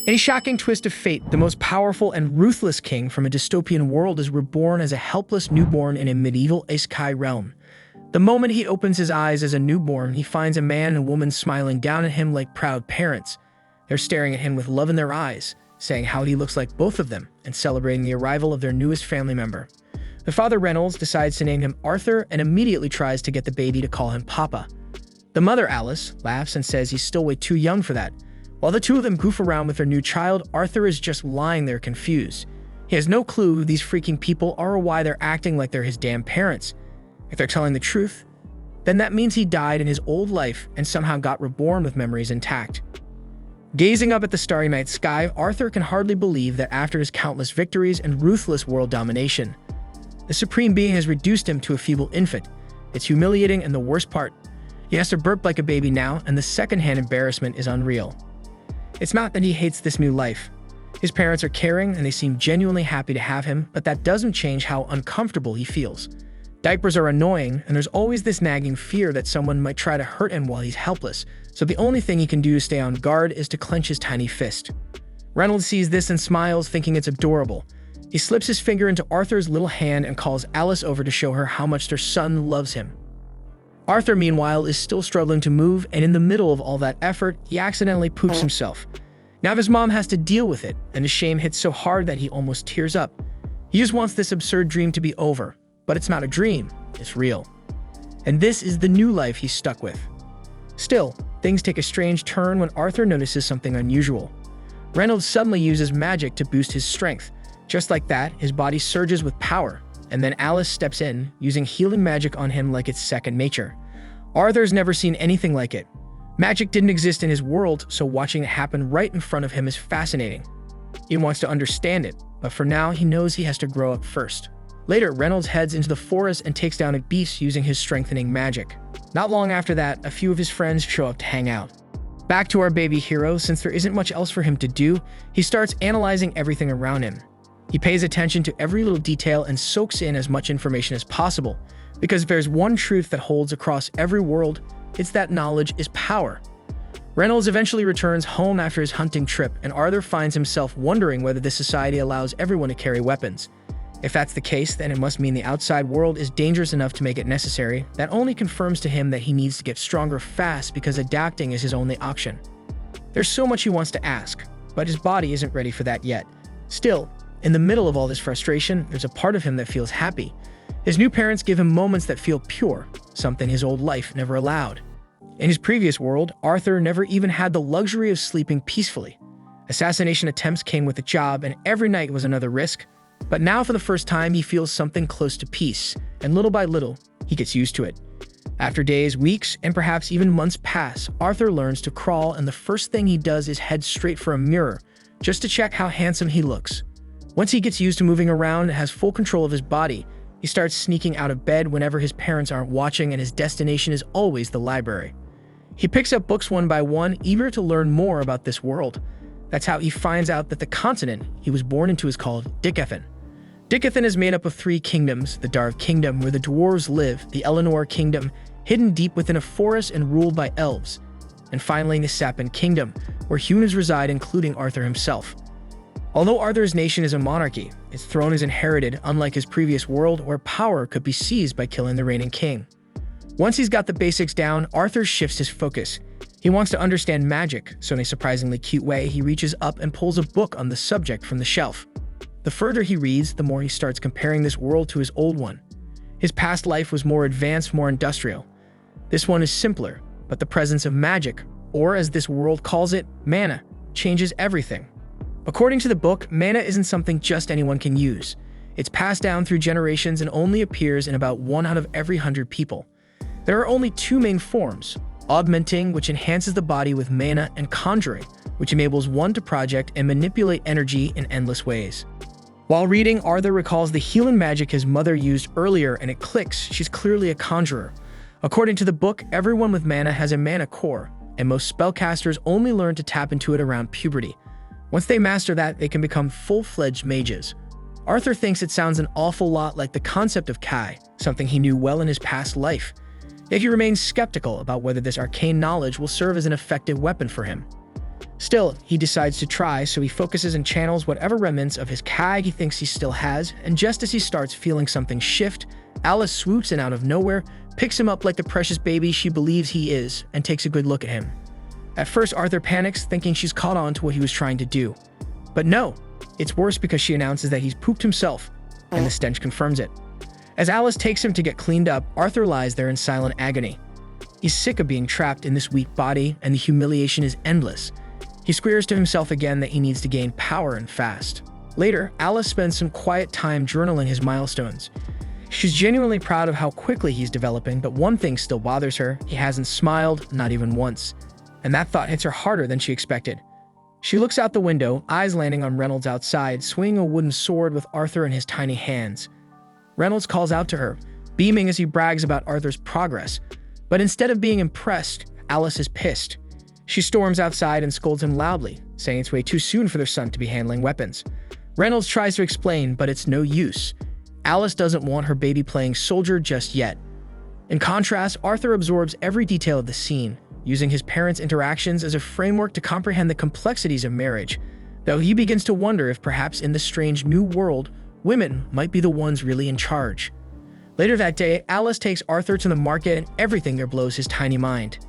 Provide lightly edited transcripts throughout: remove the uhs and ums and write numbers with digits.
In a shocking twist of fate, the most powerful and ruthless king from a dystopian world is reborn as a helpless newborn in a medieval isekai realm. The moment he opens his eyes as a newborn, he finds a man and woman smiling down at him like proud parents. They're staring at him with love in their eyes, saying how he looks like both of them, and celebrating the arrival of their newest family member. The father, Reynolds, decides to name him Arthur and immediately tries to get the baby to call him Papa. The mother, Alice, laughs and says he's still way too young for that. While the two of them goof around with their new child, Arthur is just lying there confused. He has no clue who these freaking people are or why they're acting like they're his damn parents. If they're telling the truth, then that means he died in his old life and somehow got reborn with memories intact. Gazing up at the starry night sky, Arthur can hardly believe that after his countless victories and ruthless world domination, the Supreme Being has reduced him to a feeble infant. It's humiliating, and the worst part, he has to burp like a baby now, and the secondhand embarrassment is unreal. It's not that he hates this new life. His parents are caring and they seem genuinely happy to have him, but that doesn't change how uncomfortable he feels. Diapers are annoying, and there's always this nagging fear that someone might try to hurt him while he's helpless, so the only thing he can do to stay on guard is to clench his tiny fist. Reynolds sees this and smiles, thinking it's adorable. He slips his finger into Arthur's little hand and calls Alice over to show her how much their son loves him. Arthur, meanwhile, is still struggling to move, and in the middle of all that effort, he accidentally poops himself. Now his mom has to deal with it, and his shame hits so hard that he almost tears up. He just wants this absurd dream to be over, but it's not a dream, it's real. And this is the new life he's stuck with. Still, things take a strange turn when Arthur notices something unusual. Reynolds suddenly uses magic to boost his strength. Just like that, his body surges with power, and then Alice steps in, using healing magic on him like it's second nature. Arthur's never seen anything like it. Magic didn't exist in his world, so watching it happen right in front of him is fascinating. He wants to understand it, but for now he knows he has to grow up first. Later, Reynolds heads into the forest and takes down a beast using his strengthening magic. Not long after that, a few of his friends show up to hang out. Back to our baby hero, since there isn't much else for him to do, he starts analyzing everything around him. He pays attention to every little detail and soaks in as much information as possible, because if there's one truth that holds across every world, it's that knowledge is power. Reynolds eventually returns home after his hunting trip, and Arthur finds himself wondering whether this society allows everyone to carry weapons. If that's the case, then it must mean the outside world is dangerous enough to make it necessary. That only confirms to him that he needs to get stronger fast because adapting is his only option. There's so much he wants to ask, but his body isn't ready for that yet. Still, in the middle of all this frustration, there's a part of him that feels happy. His new parents give him moments that feel pure, something his old life never allowed. In his previous world, Arthur never even had the luxury of sleeping peacefully. Assassination attempts came with a job, and every night was another risk. But now, for the first time, he feels something close to peace, and little by little, he gets used to it. After days, weeks, and perhaps even months pass, Arthur learns to crawl, and the first thing he does is head straight for a mirror, just to check how handsome he looks. Once he gets used to moving around and has full control of his body, he starts sneaking out of bed whenever his parents aren't watching, and his destination is always the library. He picks up books one by one, eager to learn more about this world. That's how he finds out that the continent he was born into is called Dystopian. Dystopian is made up of 3 kingdoms: the Dark Kingdom, where the dwarves live, the Eleanor Kingdom, hidden deep within a forest and ruled by elves, and finally the Sapien Kingdom, where humans reside, including Arthur himself. Although Arthur's nation is a monarchy, its throne is inherited, unlike his previous world where power could be seized by killing the reigning king. Once he's got the basics down, Arthur shifts his focus. He wants to understand magic, so in a surprisingly cute way, he reaches up and pulls a book on the subject from the shelf. The further he reads, the more he starts comparing this world to his old one. His past life was more advanced, more industrial. This one is simpler, but the presence of magic, or as this world calls it, mana, changes everything. According to the book, mana isn't something just anyone can use. It's passed down through generations and only appears in about 1 out of every 100 people. There are only 2 main forms: augmenting, which enhances the body with mana, and conjuring, which enables one to project and manipulate energy in endless ways. While reading, Arthur recalls the healing magic his mother used earlier, and it clicks. She's clearly a conjurer. According to the book, everyone with mana has a mana core, and most spellcasters only learn to tap into it around puberty. Once they master that, they can become full-fledged mages. Arthur thinks it sounds an awful lot like the concept of Kai, something he knew well in his past life. Yet he remains skeptical about whether this arcane knowledge will serve as an effective weapon for him. Still, he decides to try, so he focuses and channels whatever remnants of his Kag he thinks he still has, and just as he starts feeling something shift, Alice swoops in out of nowhere, picks him up like the precious baby she believes he is, and takes a good look at him. At first, Arthur panics, thinking she's caught on to what he was trying to do. But no, it's worse because she announces that he's pooped himself, and the stench confirms it. As Alice takes him to get cleaned up, Arthur lies there in silent agony. He's sick of being trapped in this weak body, and the humiliation is endless. He squeals to himself again that he needs to gain power and fast. Later, Alice spends some quiet time journaling his milestones. She's genuinely proud of how quickly he's developing, but one thing still bothers her: he hasn't smiled, not even once. And that thought hits her harder than she expected. She looks out the window, eyes landing on Reynolds outside, swinging a wooden sword with Arthur in his tiny hands. Reynolds calls out to her, beaming as he brags about Arthur's progress. But instead of being impressed, Alice is pissed. She storms outside and scolds him loudly, saying it's way too soon for their son to be handling weapons. Reynolds tries to explain, but it's no use. Alice doesn't want her baby playing soldier just yet. In contrast, Arthur absorbs every detail of the scene, using his parents' interactions as a framework to comprehend the complexities of marriage, though he begins to wonder if perhaps in this strange new world, women might be the ones really in charge. Later that day, Alice takes Arthur to the market, and everything there blows his tiny mind.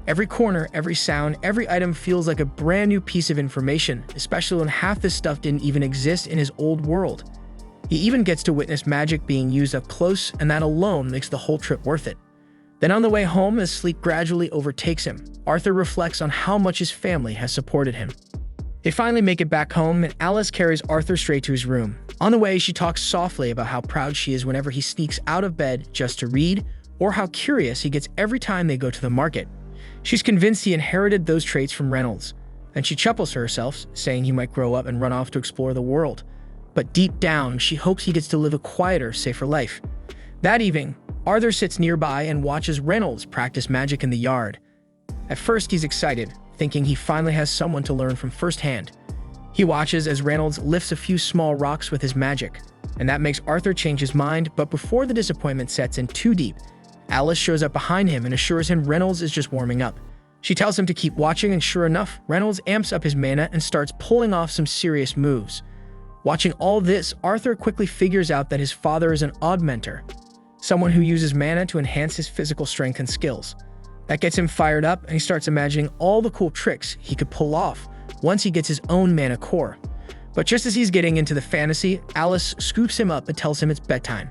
Every corner, every sound, every item feels like a brand new piece of information, especially when half this stuff didn't even exist in his old world. He even gets to witness magic being used up close, and that alone makes the whole trip worth it. Then on the way home, as sleep gradually overtakes him, Arthur reflects on how much his family has supported him. They finally make it back home, and Alice carries Arthur straight to his room. On the way, she talks softly about how proud she is whenever he sneaks out of bed just to read, or how curious he gets every time they go to the market. She's convinced he inherited those traits from Reynolds, and she chuckles to herself, saying he might grow up and run off to explore the world. But deep down, she hopes he gets to live a quieter, safer life. That evening, Arthur sits nearby and watches Reynolds practice magic in the yard. At first, he's excited, thinking he finally has someone to learn from firsthand. He watches as Reynolds lifts a few small rocks with his magic, and that makes Arthur change his mind, but before the disappointment sets in too deep, Alice shows up behind him and assures him Reynolds is just warming up. She tells him to keep watching, and sure enough, Reynolds amps up his mana and starts pulling off some serious moves. Watching all this, Arthur quickly figures out that his father is an augmenter, someone who uses mana to enhance his physical strength and skills. That gets him fired up, and he starts imagining all the cool tricks he could pull off once he gets his own mana core. But just as he's getting into the fantasy, Alice scoops him up and tells him it's bedtime.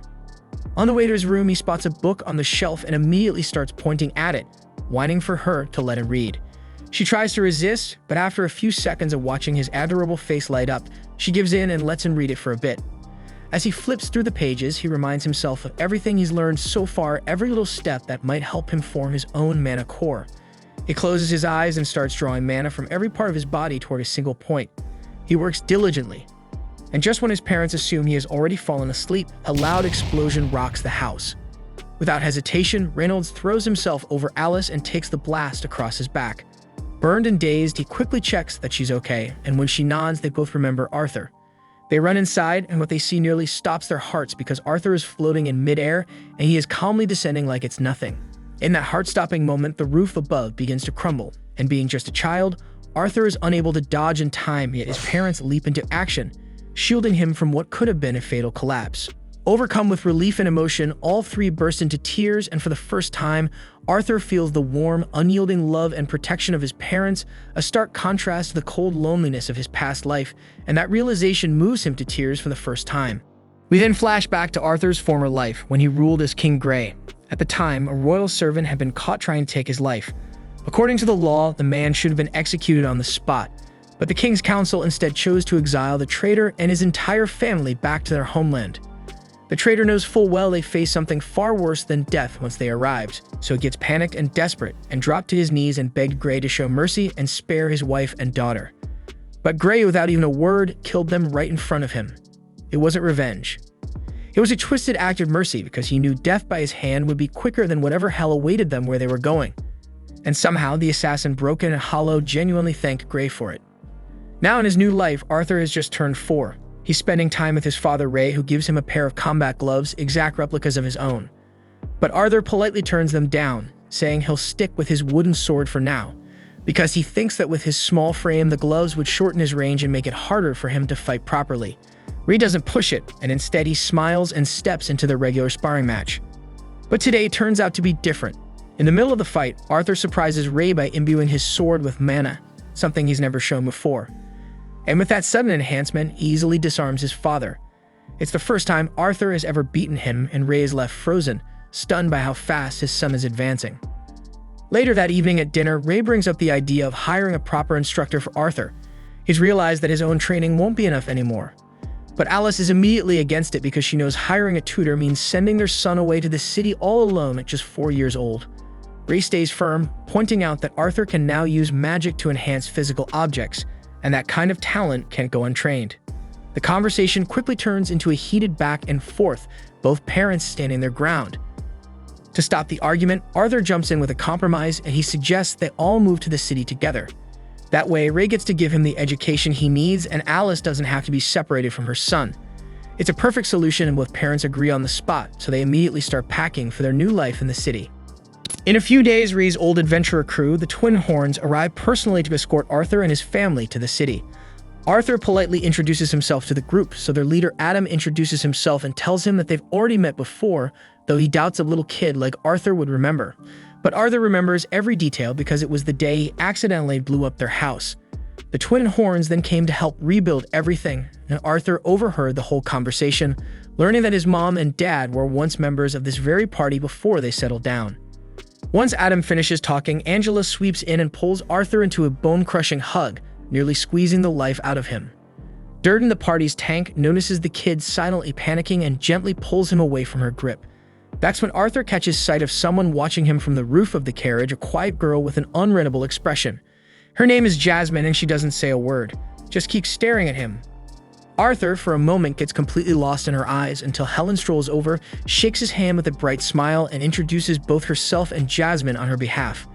On the way to his room, he spots a book on the shelf and immediately starts pointing at it, whining for her to let him read. She tries to resist, but after a few seconds of watching his adorable face light up, she gives in and lets him read it for a bit. As he flips through the pages, he reminds himself of everything he's learned so far, every little step that might help him form his own mana core. He closes his eyes and starts drawing mana from every part of his body toward a single point. He works diligently. And just when his parents assume he has already fallen asleep, a loud explosion rocks the house. Without hesitation, Reynolds throws himself over Alice and takes the blast across his back. Burned and dazed, he quickly checks that she's okay, and when she nods, they both remember Arthur. They run inside, and what they see nearly stops their hearts because Arthur is floating in midair, and he is calmly descending like it's nothing. In that heart-stopping moment, the roof above begins to crumble, and being just a child, Arthur is unable to dodge in time, yet his parents leap into action, shielding him from what could have been a fatal collapse. Overcome with relief and emotion, all three burst into tears, and for the first time, Arthur feels the warm, unyielding love and protection of his parents, a stark contrast to the cold loneliness of his past life, and that realization moves him to tears for the first time. We then flash back to Arthur's former life, when he ruled as King Grey. At the time, a royal servant had been caught trying to take his life. According to the law, the man should have been executed on the spot, but the king's council instead chose to exile the traitor and his entire family back to their homeland. The traitor knows full well they face something far worse than death once they arrived, so he gets panicked and desperate and dropped to his knees and begged Grey to show mercy and spare his wife and daughter. But Grey, without even a word, killed them right in front of him. It wasn't revenge. It was a twisted act of mercy because he knew death by his hand would be quicker than whatever hell awaited them where they were going. And somehow, the assassin, broken and hollow, genuinely thanked Grey for it. Now in his new life, Arthur has just turned 4. He's spending time with his father Ray, who gives him a pair of combat gloves, exact replicas of his own. But Arthur politely turns them down, saying he'll stick with his wooden sword for now, because he thinks that with his small frame, the gloves would shorten his range and make it harder for him to fight properly. Ray doesn't push it, and instead he smiles and steps into the regular sparring match. But today turns out to be different. In the middle of the fight, Arthur surprises Ray by imbuing his sword with mana, something he's never shown before. And with that sudden enhancement, he easily disarms his father. It's the first time Arthur has ever beaten him, and Ray is left frozen, stunned by how fast his son is advancing. Later that evening at dinner, Ray brings up the idea of hiring a proper instructor for Arthur. He's realized that his own training won't be enough anymore. But Alice is immediately against it because she knows hiring a tutor means sending their son away to the city all alone at just 4 years old. Ray stays firm, pointing out that Arthur can now use magic to enhance physical objects, and that kind of talent can't go untrained. The conversation quickly turns into a heated back and forth, both parents standing their ground. To stop the argument, Arthur jumps in with a compromise, and he suggests they all move to the city together. That way, Ray gets to give him the education he needs, and Alice doesn't have to be separated from her son. It's a perfect solution, and both parents agree on the spot, so they immediately start packing for their new life in the city. In a few days, Ray's old adventurer crew, the Twin Horns, arrive personally to escort Arthur and his family to the city. Arthur politely introduces himself to the group, so their leader Adam introduces himself and tells him that they've already met before, though he doubts a little kid like Arthur would remember. But Arthur remembers every detail because it was the day he accidentally blew up their house. The Twin Horns then came to help rebuild everything, and Arthur overheard the whole conversation, learning that his mom and dad were once members of this very party before they settled down. Once Adam finishes talking, Angela sweeps in and pulls Arthur into a bone-crushing hug, nearly squeezing the life out of him. Dirt in the party's tank notices the kid silently panicking and gently pulls him away from her grip. That's when Arthur catches sight of someone watching him from the roof of the carriage, a quiet girl with an unreadable expression. Her name is Jasmine, and she doesn't say a word, just keeps staring at him. Arthur, for a moment, gets completely lost in her eyes until Helen strolls over, shakes his hand with a bright smile, and introduces both herself and Jasmine on her behalf.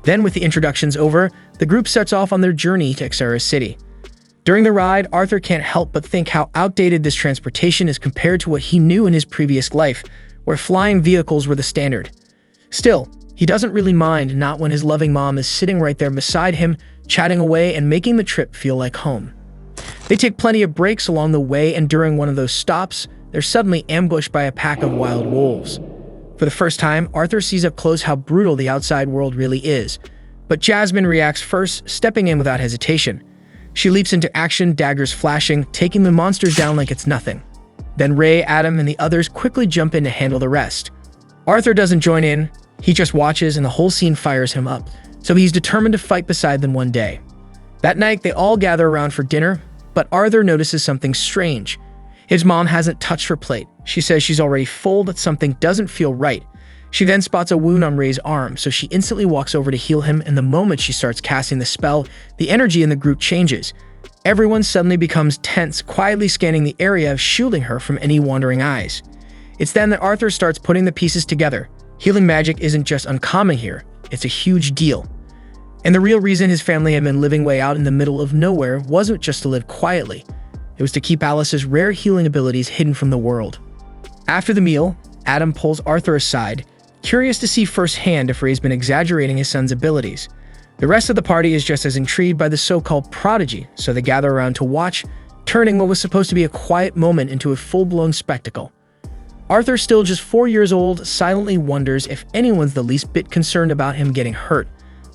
Then, with the introductions over, the group sets off on their journey to Xera City. During the ride, Arthur can't help but think how outdated this transportation is compared to what he knew in his previous life, where flying vehicles were the standard. Still, he doesn't really mind, not when his loving mom is sitting right there beside him, chatting away and making the trip feel like home. They take plenty of breaks along the way, and during one of those stops, they're suddenly ambushed by a pack of wild wolves. For the first time, Arthur sees up close how brutal the outside world really is. But Jasmine reacts first, stepping in without hesitation. She leaps into action, daggers flashing, taking the monsters down like it's nothing. Then Ray, Adam, and the others quickly jump in to handle the rest. Arthur doesn't join in, he just watches, and the whole scene fires him up, so he's determined to fight beside them one day. That night, they all gather around for dinner, but Arthur notices something strange. His mom hasn't touched her plate. She says she's already full, but something doesn't feel right. She then spots a wound on Ray's arm, so she instantly walks over to heal him, and the moment she starts casting the spell, the energy in the group changes. Everyone suddenly becomes tense, quietly scanning the area, shielding her from any wandering eyes. It's then that Arthur starts putting the pieces together. Healing magic isn't just uncommon here, it's a huge deal. And the real reason his family had been living way out in the middle of nowhere wasn't just to live quietly. It was to keep Alice's rare healing abilities hidden from the world. After the meal, Adam pulls Arthur aside, curious to see firsthand if Ray's been exaggerating his son's abilities. The rest of the party is just as intrigued by the so-called prodigy, so they gather around to watch, turning what was supposed to be a quiet moment into a full-blown spectacle. Arthur, still just 4 years old, silently wonders if anyone's the least bit concerned about him getting hurt.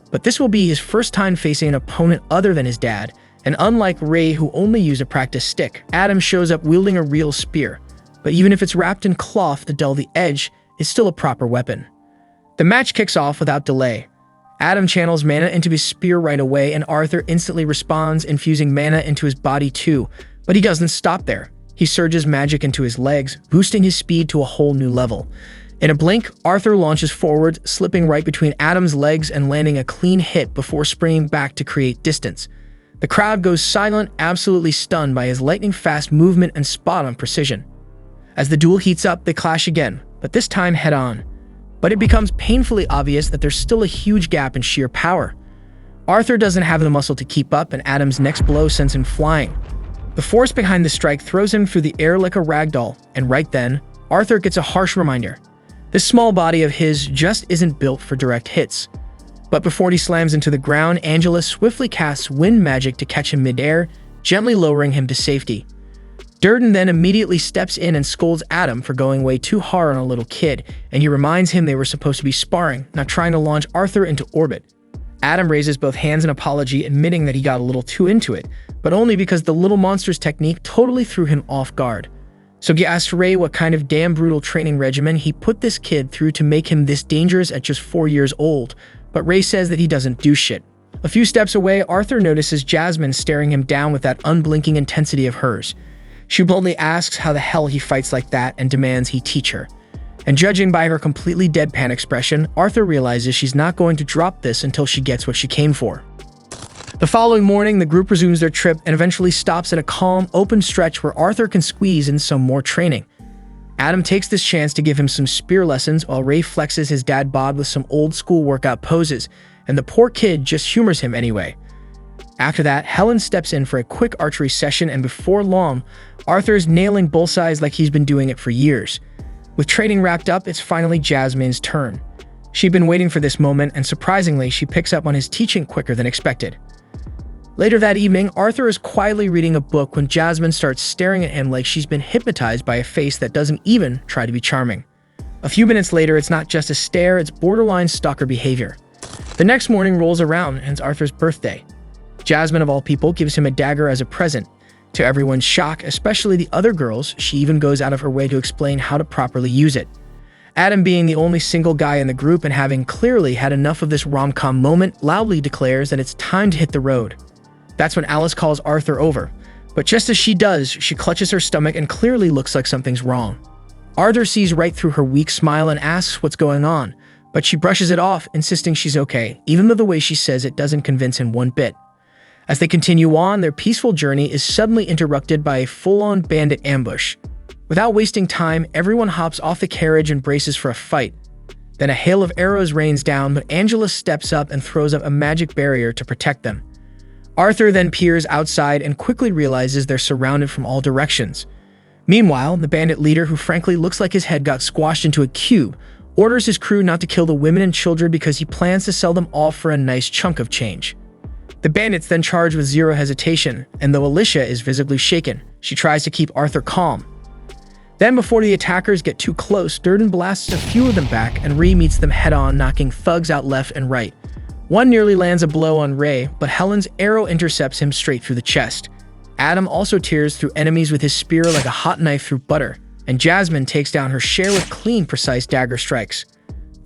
But this will be his first time facing an opponent other than his dad, and unlike Ray, who only used a practice stick, Adam shows up wielding a real spear. But even if it's wrapped in cloth to dull the edge, it's still a proper weapon. The match kicks off without delay. Adam channels mana into his spear right away, and Arthur instantly responds, infusing mana into his body too. But he doesn't stop there. He surges magic into his legs, boosting his speed to a whole new level. In a blink, Arthur launches forward, slipping right between Adam's legs and landing a clean hit before springing back to create distance. The crowd goes silent, absolutely stunned by his lightning-fast movement and spot-on precision. As the duel heats up, they clash again, but this time head-on. But it becomes painfully obvious that there's still a huge gap in sheer power. Arthur doesn't have the muscle to keep up, and Adam's next blow sends him flying. The force behind the strike throws him through the air like a ragdoll, and right then, Arthur gets a harsh reminder. This small body of his just isn't built for direct hits. But before he slams into the ground, Angela swiftly casts wind magic to catch him midair, gently lowering him to safety. Durden then immediately steps in and scolds Adam for going way too hard on a little kid, and he reminds him they were supposed to be sparring, not trying to launch Arthur into orbit. Adam raises both hands in apology, admitting that he got a little too into it, but only because the little monster's technique totally threw him off guard. So he asks Ray what kind of damn brutal training regimen he put this kid through to make him this dangerous at just 4 years old, but Ray says that he doesn't do shit. A few steps away, Arthur notices Jasmine staring him down with that unblinking intensity of hers. She bluntly asks how the hell he fights like that and demands he teach her. And judging by her completely deadpan expression, Arthur realizes she's not going to drop this until she gets what she came for. The following morning, the group resumes their trip and eventually stops at a calm, open stretch where Arthur can squeeze in some more training. Adam takes this chance to give him some spear lessons while Ray flexes his dad bod with some old-school workout poses, and the poor kid just humors him anyway. After that, Helen steps in for a quick archery session, and before long, Arthur's nailing bullseyes like he's been doing it for years. With training wrapped up, it's finally Jasmine's turn. She'd been waiting for this moment, and surprisingly, she picks up on his teaching quicker than expected. Later that evening, Arthur is quietly reading a book when Jasmine starts staring at him like she's been hypnotized by a face that doesn't even try to be charming. A few minutes later, it's not just a stare, it's borderline stalker behavior. The next morning rolls around, and it's Arthur's birthday. Jasmine, of all people, gives him a dagger as a present. To everyone's shock, especially the other girls, she even goes out of her way to explain how to properly use it. Adam, being the only single guy in the group and having clearly had enough of this rom-com moment, loudly declares that it's time to hit the road. That's when Alice calls Arthur over, but just as she does, she clutches her stomach and clearly looks like something's wrong. Arthur sees right through her weak smile and asks what's going on, but she brushes it off, insisting she's okay, even though the way she says it doesn't convince him one bit. As they continue on, their peaceful journey is suddenly interrupted by a full-on bandit ambush. Without wasting time, everyone hops off the carriage and braces for a fight. Then a hail of arrows rains down, but Angela steps up and throws up a magic barrier to protect them. Arthur then peers outside and quickly realizes they're surrounded from all directions. Meanwhile, the bandit leader, who frankly looks like his head got squashed into a cube, orders his crew not to kill the women and children because he plans to sell them all for a nice chunk of change. The bandits then charge with zero hesitation, and though Alicia is visibly shaken, she tries to keep Arthur calm. Then, before the attackers get too close, Durden blasts a few of them back, and Ree meets them head-on, knocking thugs out left and right. One nearly lands a blow on Ray, but Helen's arrow intercepts him straight through the chest. Adam also tears through enemies with his spear like a hot knife through butter, and Jasmine takes down her share with clean, precise dagger strikes.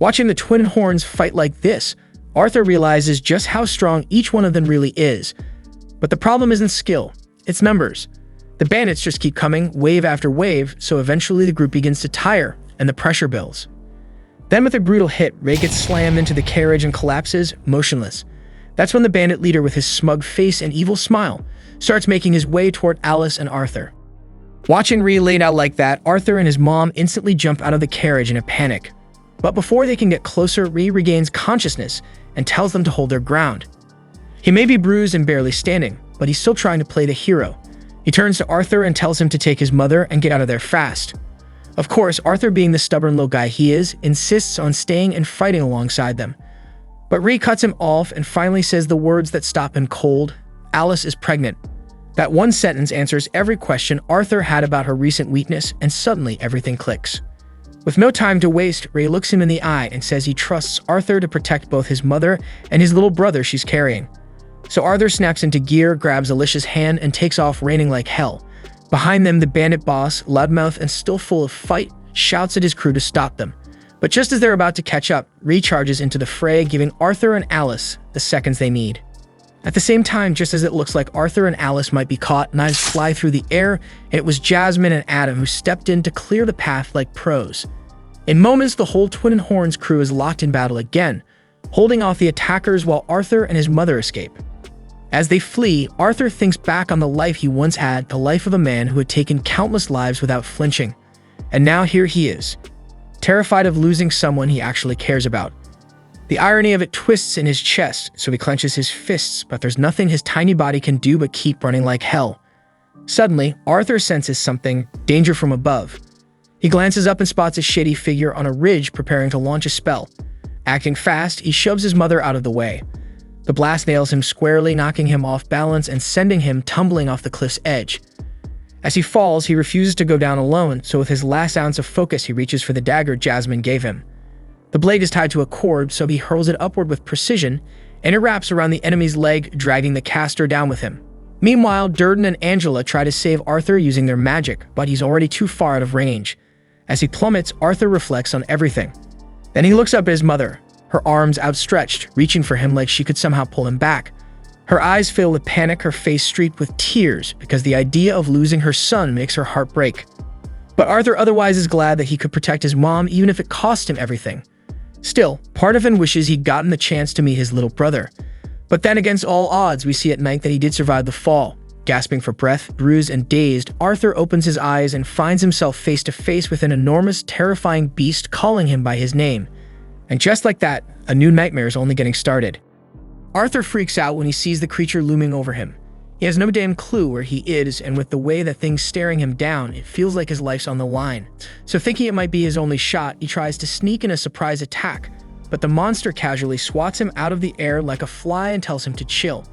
Watching the twin horns fight like this, Arthur realizes just how strong each one of them really is. But the problem isn't skill, it's numbers. The bandits just keep coming, wave after wave, so eventually the group begins to tire, and the pressure builds. Then with a brutal hit, Ray gets slammed into the carriage and collapses, motionless. That's when the bandit leader, with his smug face and evil smile, starts making his way toward Alice and Arthur. Watching Ray laid out like that, Arthur and his mom instantly jump out of the carriage in a panic. But before they can get closer, Ray regains consciousness and tells them to hold their ground. He may be bruised and barely standing, but he's still trying to play the hero. He turns to Arthur and tells him to take his mother and get out of there fast. Of course, Arthur, being the stubborn little guy he is, insists on staying and fighting alongside them. But Ray cuts him off and finally says the words that stop him cold: Alice is pregnant. That one sentence answers every question Arthur had about her recent weakness, and suddenly everything clicks. With no time to waste, Ray looks him in the eye and says he trusts Arthur to protect both his mother and his little brother she's carrying. So Arthur snaps into gear, grabs Alicia's hand, and takes off raining like hell. Behind them, the bandit boss, loudmouth and still full of fight, shouts at his crew to stop them. But just as they're about to catch up, Ray charges into the fray, giving Arthur and Alice the seconds they need. At the same time, just as it looks like Arthur and Alice might be caught, knives fly through the air, and it was Jasmine and Adam who stepped in to clear the path like pros. In moments, the whole Twin Horns crew is locked in battle again, holding off the attackers while Arthur and his mother escape. As they flee, Arthur thinks back on the life he once had, the life of a man who had taken countless lives without flinching. And now here he is, terrified of losing someone he actually cares about. The irony of it twists in his chest, so he clenches his fists, but there's nothing his tiny body can do but keep running like hell. Suddenly, Arthur senses something, danger from above. He glances up and spots a shady figure on a ridge preparing to launch a spell. Acting fast, he shoves his mother out of the way. The blast nails him squarely, knocking him off balance and sending him tumbling off the cliff's edge. As he falls, he refuses to go down alone, so with his last ounce of focus, he reaches for the dagger Jasmine gave him. The blade is tied to a cord, so he hurls it upward with precision, and it wraps around the enemy's leg, dragging the caster down with him. Meanwhile, Durden and Angela try to save Arthur using their magic, but he's already too far out of range. As he plummets, Arthur reflects on everything. Then he looks up at his mother, her arms outstretched, reaching for him like she could somehow pull him back. Her eyes fill with panic, her face streaked with tears, because the idea of losing her son makes her heart break. But Arthur otherwise is glad that he could protect his mom even if it cost him everything. Still, part of him wishes he'd gotten the chance to meet his little brother. But then against all odds, we see at night that he did survive the fall. Gasping for breath, bruised and dazed, Arthur opens his eyes and finds himself face to face with an enormous, terrifying beast calling him by his name. And just like that, a new nightmare is only getting started. Arthur freaks out when he sees the creature looming over him. He has no damn clue where he is, and with the way that thing's staring him down, it feels like his life's on the line. So thinking it might be his only shot, he tries to sneak in a surprise attack, but the monster casually swats him out of the air like a fly and tells him to chill.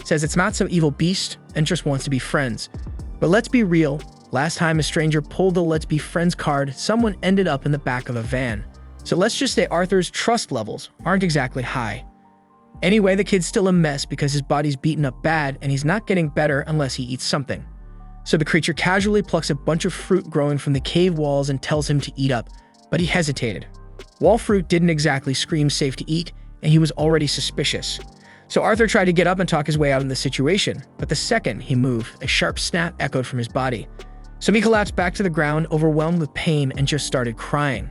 Says it's not some evil beast and just wants to be friends. But let's be real, last time a stranger pulled the let's be friends card, someone ended up in the back of a van. So let's just say Arthur's trust levels aren't exactly high. Anyway, the kid's still a mess because his body's beaten up bad and he's not getting better unless he eats something. So the creature casually plucks a bunch of fruit growing from the cave walls and tells him to eat up, but he hesitated. Wall fruit didn't exactly scream safe to eat, and he was already suspicious. So Arthur tried to get up and talk his way out of the situation, but the second he moved, a sharp snap echoed from his body. So he collapsed back to the ground, overwhelmed with pain, and just started crying.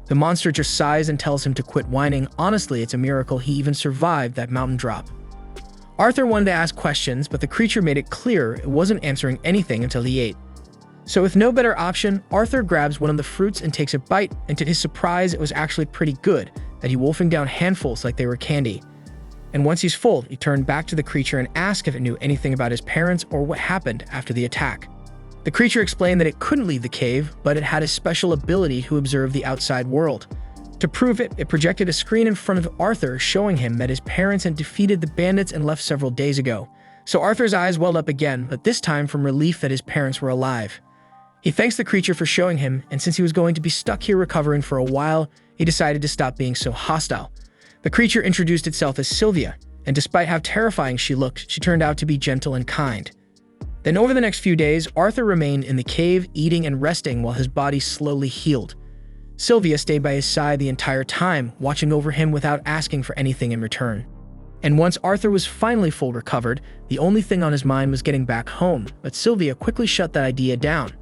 The monster just sighs and tells him to quit whining. Honestly, it's a miracle he even survived that mountain drop. Arthur wanted to ask questions, but the creature made it clear it wasn't answering anything until he ate. So with no better option, Arthur grabs one of the fruits and takes a bite, and to his surprise, it was actually pretty good, that he wolfing down handfuls like they were candy. And once he's full, he turned back to the creature and asked if it knew anything about his parents or what happened after the attack. The creature explained that it couldn't leave the cave, but it had a special ability to observe the outside world. To prove it, it projected a screen in front of Arthur showing him that his parents had defeated the bandits and left several days ago. So Arthur's eyes welled up again, but this time from relief that his parents were alive. He thanks the creature for showing him, and since he was going to be stuck here recovering for a while, he decided to stop being so hostile. The creature introduced itself as Sylvia, and despite how terrifying she looked, she turned out to be gentle and kind. Then over the next few days, Arthur remained in the cave, eating and resting while his body slowly healed. Sylvia stayed by his side the entire time, watching over him without asking for anything in return. And once Arthur was finally full recovered, the only thing on his mind was getting back home, but Sylvia quickly shut that idea down.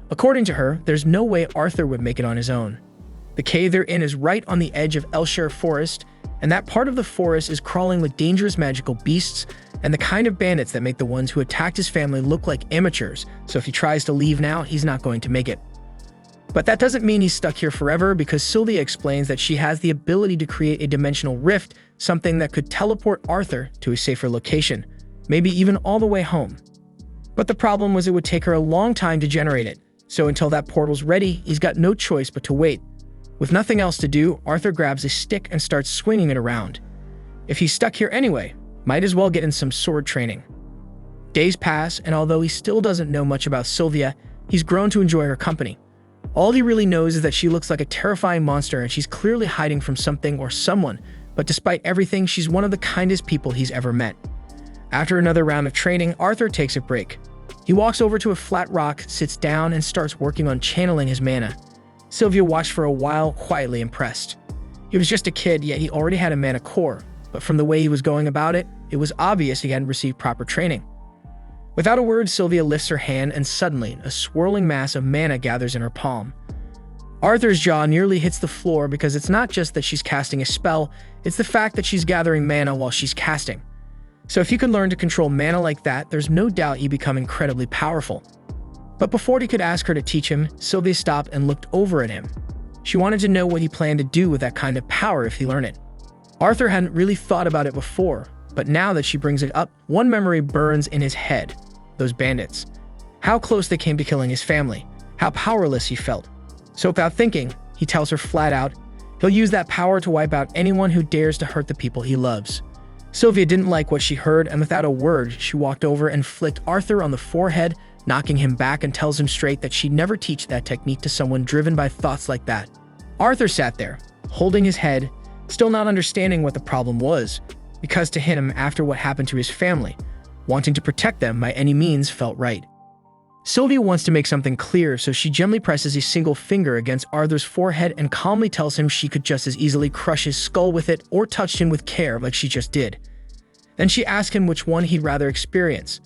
According to her, there's no way Arthur would make it on his own. The cave they're in is right on the edge of Elshire Forest, and that part of the forest is crawling with dangerous magical beasts and the kind of bandits that make the ones who attacked his family look like amateurs, so if he tries to leave now, he's not going to make it. But that doesn't mean he's stuck here forever, because Sylvia explains that she has the ability to create a dimensional rift, something that could teleport Arthur to a safer location, maybe even all the way home. But the problem was it would take her a long time to generate it, so until that portal's ready, he's got no choice but to wait. With nothing else to do, Arthur grabs a stick and starts swinging it around. If he's stuck here anyway, might as well get in some sword training. Days pass, and although he still doesn't know much about Sylvia, he's grown to enjoy her company. All he really knows is that she looks like a terrifying monster and she's clearly hiding from something or someone, but despite everything, she's one of the kindest people he's ever met. After another round of training, Arthur takes a break. He walks over to a flat rock, sits down, and starts working on channeling his mana. Sylvia watched for a while, quietly impressed. He was just a kid, yet he already had a mana core, but from the way he was going about it, it was obvious he hadn't received proper training. Without a word, Sylvia lifts her hand, and suddenly, a swirling mass of mana gathers in her palm. Arthur's jaw nearly hits the floor because it's not just that she's casting a spell, it's the fact that she's gathering mana while she's casting. So if you can learn to control mana like that, there's no doubt you become incredibly powerful. But before he could ask her to teach him, Sylvia stopped and looked over at him. She wanted to know what he planned to do with that kind of power if he learned it. Arthur hadn't really thought about it before, but now that she brings it up, one memory burns in his head. Those bandits. How close they came to killing his family. How powerless he felt. So without thinking, he tells her flat out, He'll use that power to wipe out anyone who dares to hurt the people he loves. Sylvia didn't like what she heard, and without a word, she walked over and flicked Arthur on the forehead, knocking him back and tells him straight that she'd never teach that technique to someone driven by thoughts like that. Arthur sat there, holding his head, still not understanding what the problem was, because to him, after what happened to his family, wanting to protect them by any means felt right. Sylvia wants to make something clear, so she gently presses a single finger against Arthur's forehead and calmly tells him she could just as easily crush his skull with it or touch him with care like she just did. Then she asks him which one he'd rather experience.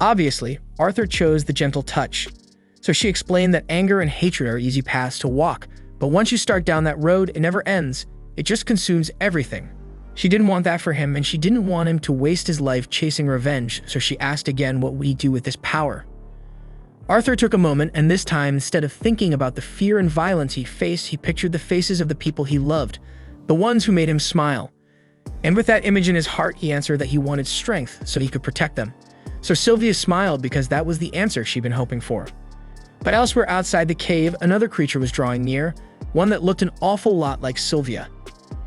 Obviously, Arthur chose the gentle touch. So she explained that anger and hatred are easy paths to walk, but once you start down that road, it never ends. It just consumes everything. She didn't want that for him, and she didn't want him to waste his life chasing revenge, so she asked again what would he do with this power. Arthur took a moment, and this time, instead of thinking about the fear and violence he faced, he pictured the faces of the people he loved, the ones who made him smile. And with that image in his heart, he answered that he wanted strength so he could protect them. So Sylvia smiled because that was the answer she'd been hoping for. But elsewhere outside the cave, another creature was drawing near, one that looked an awful lot like Sylvia.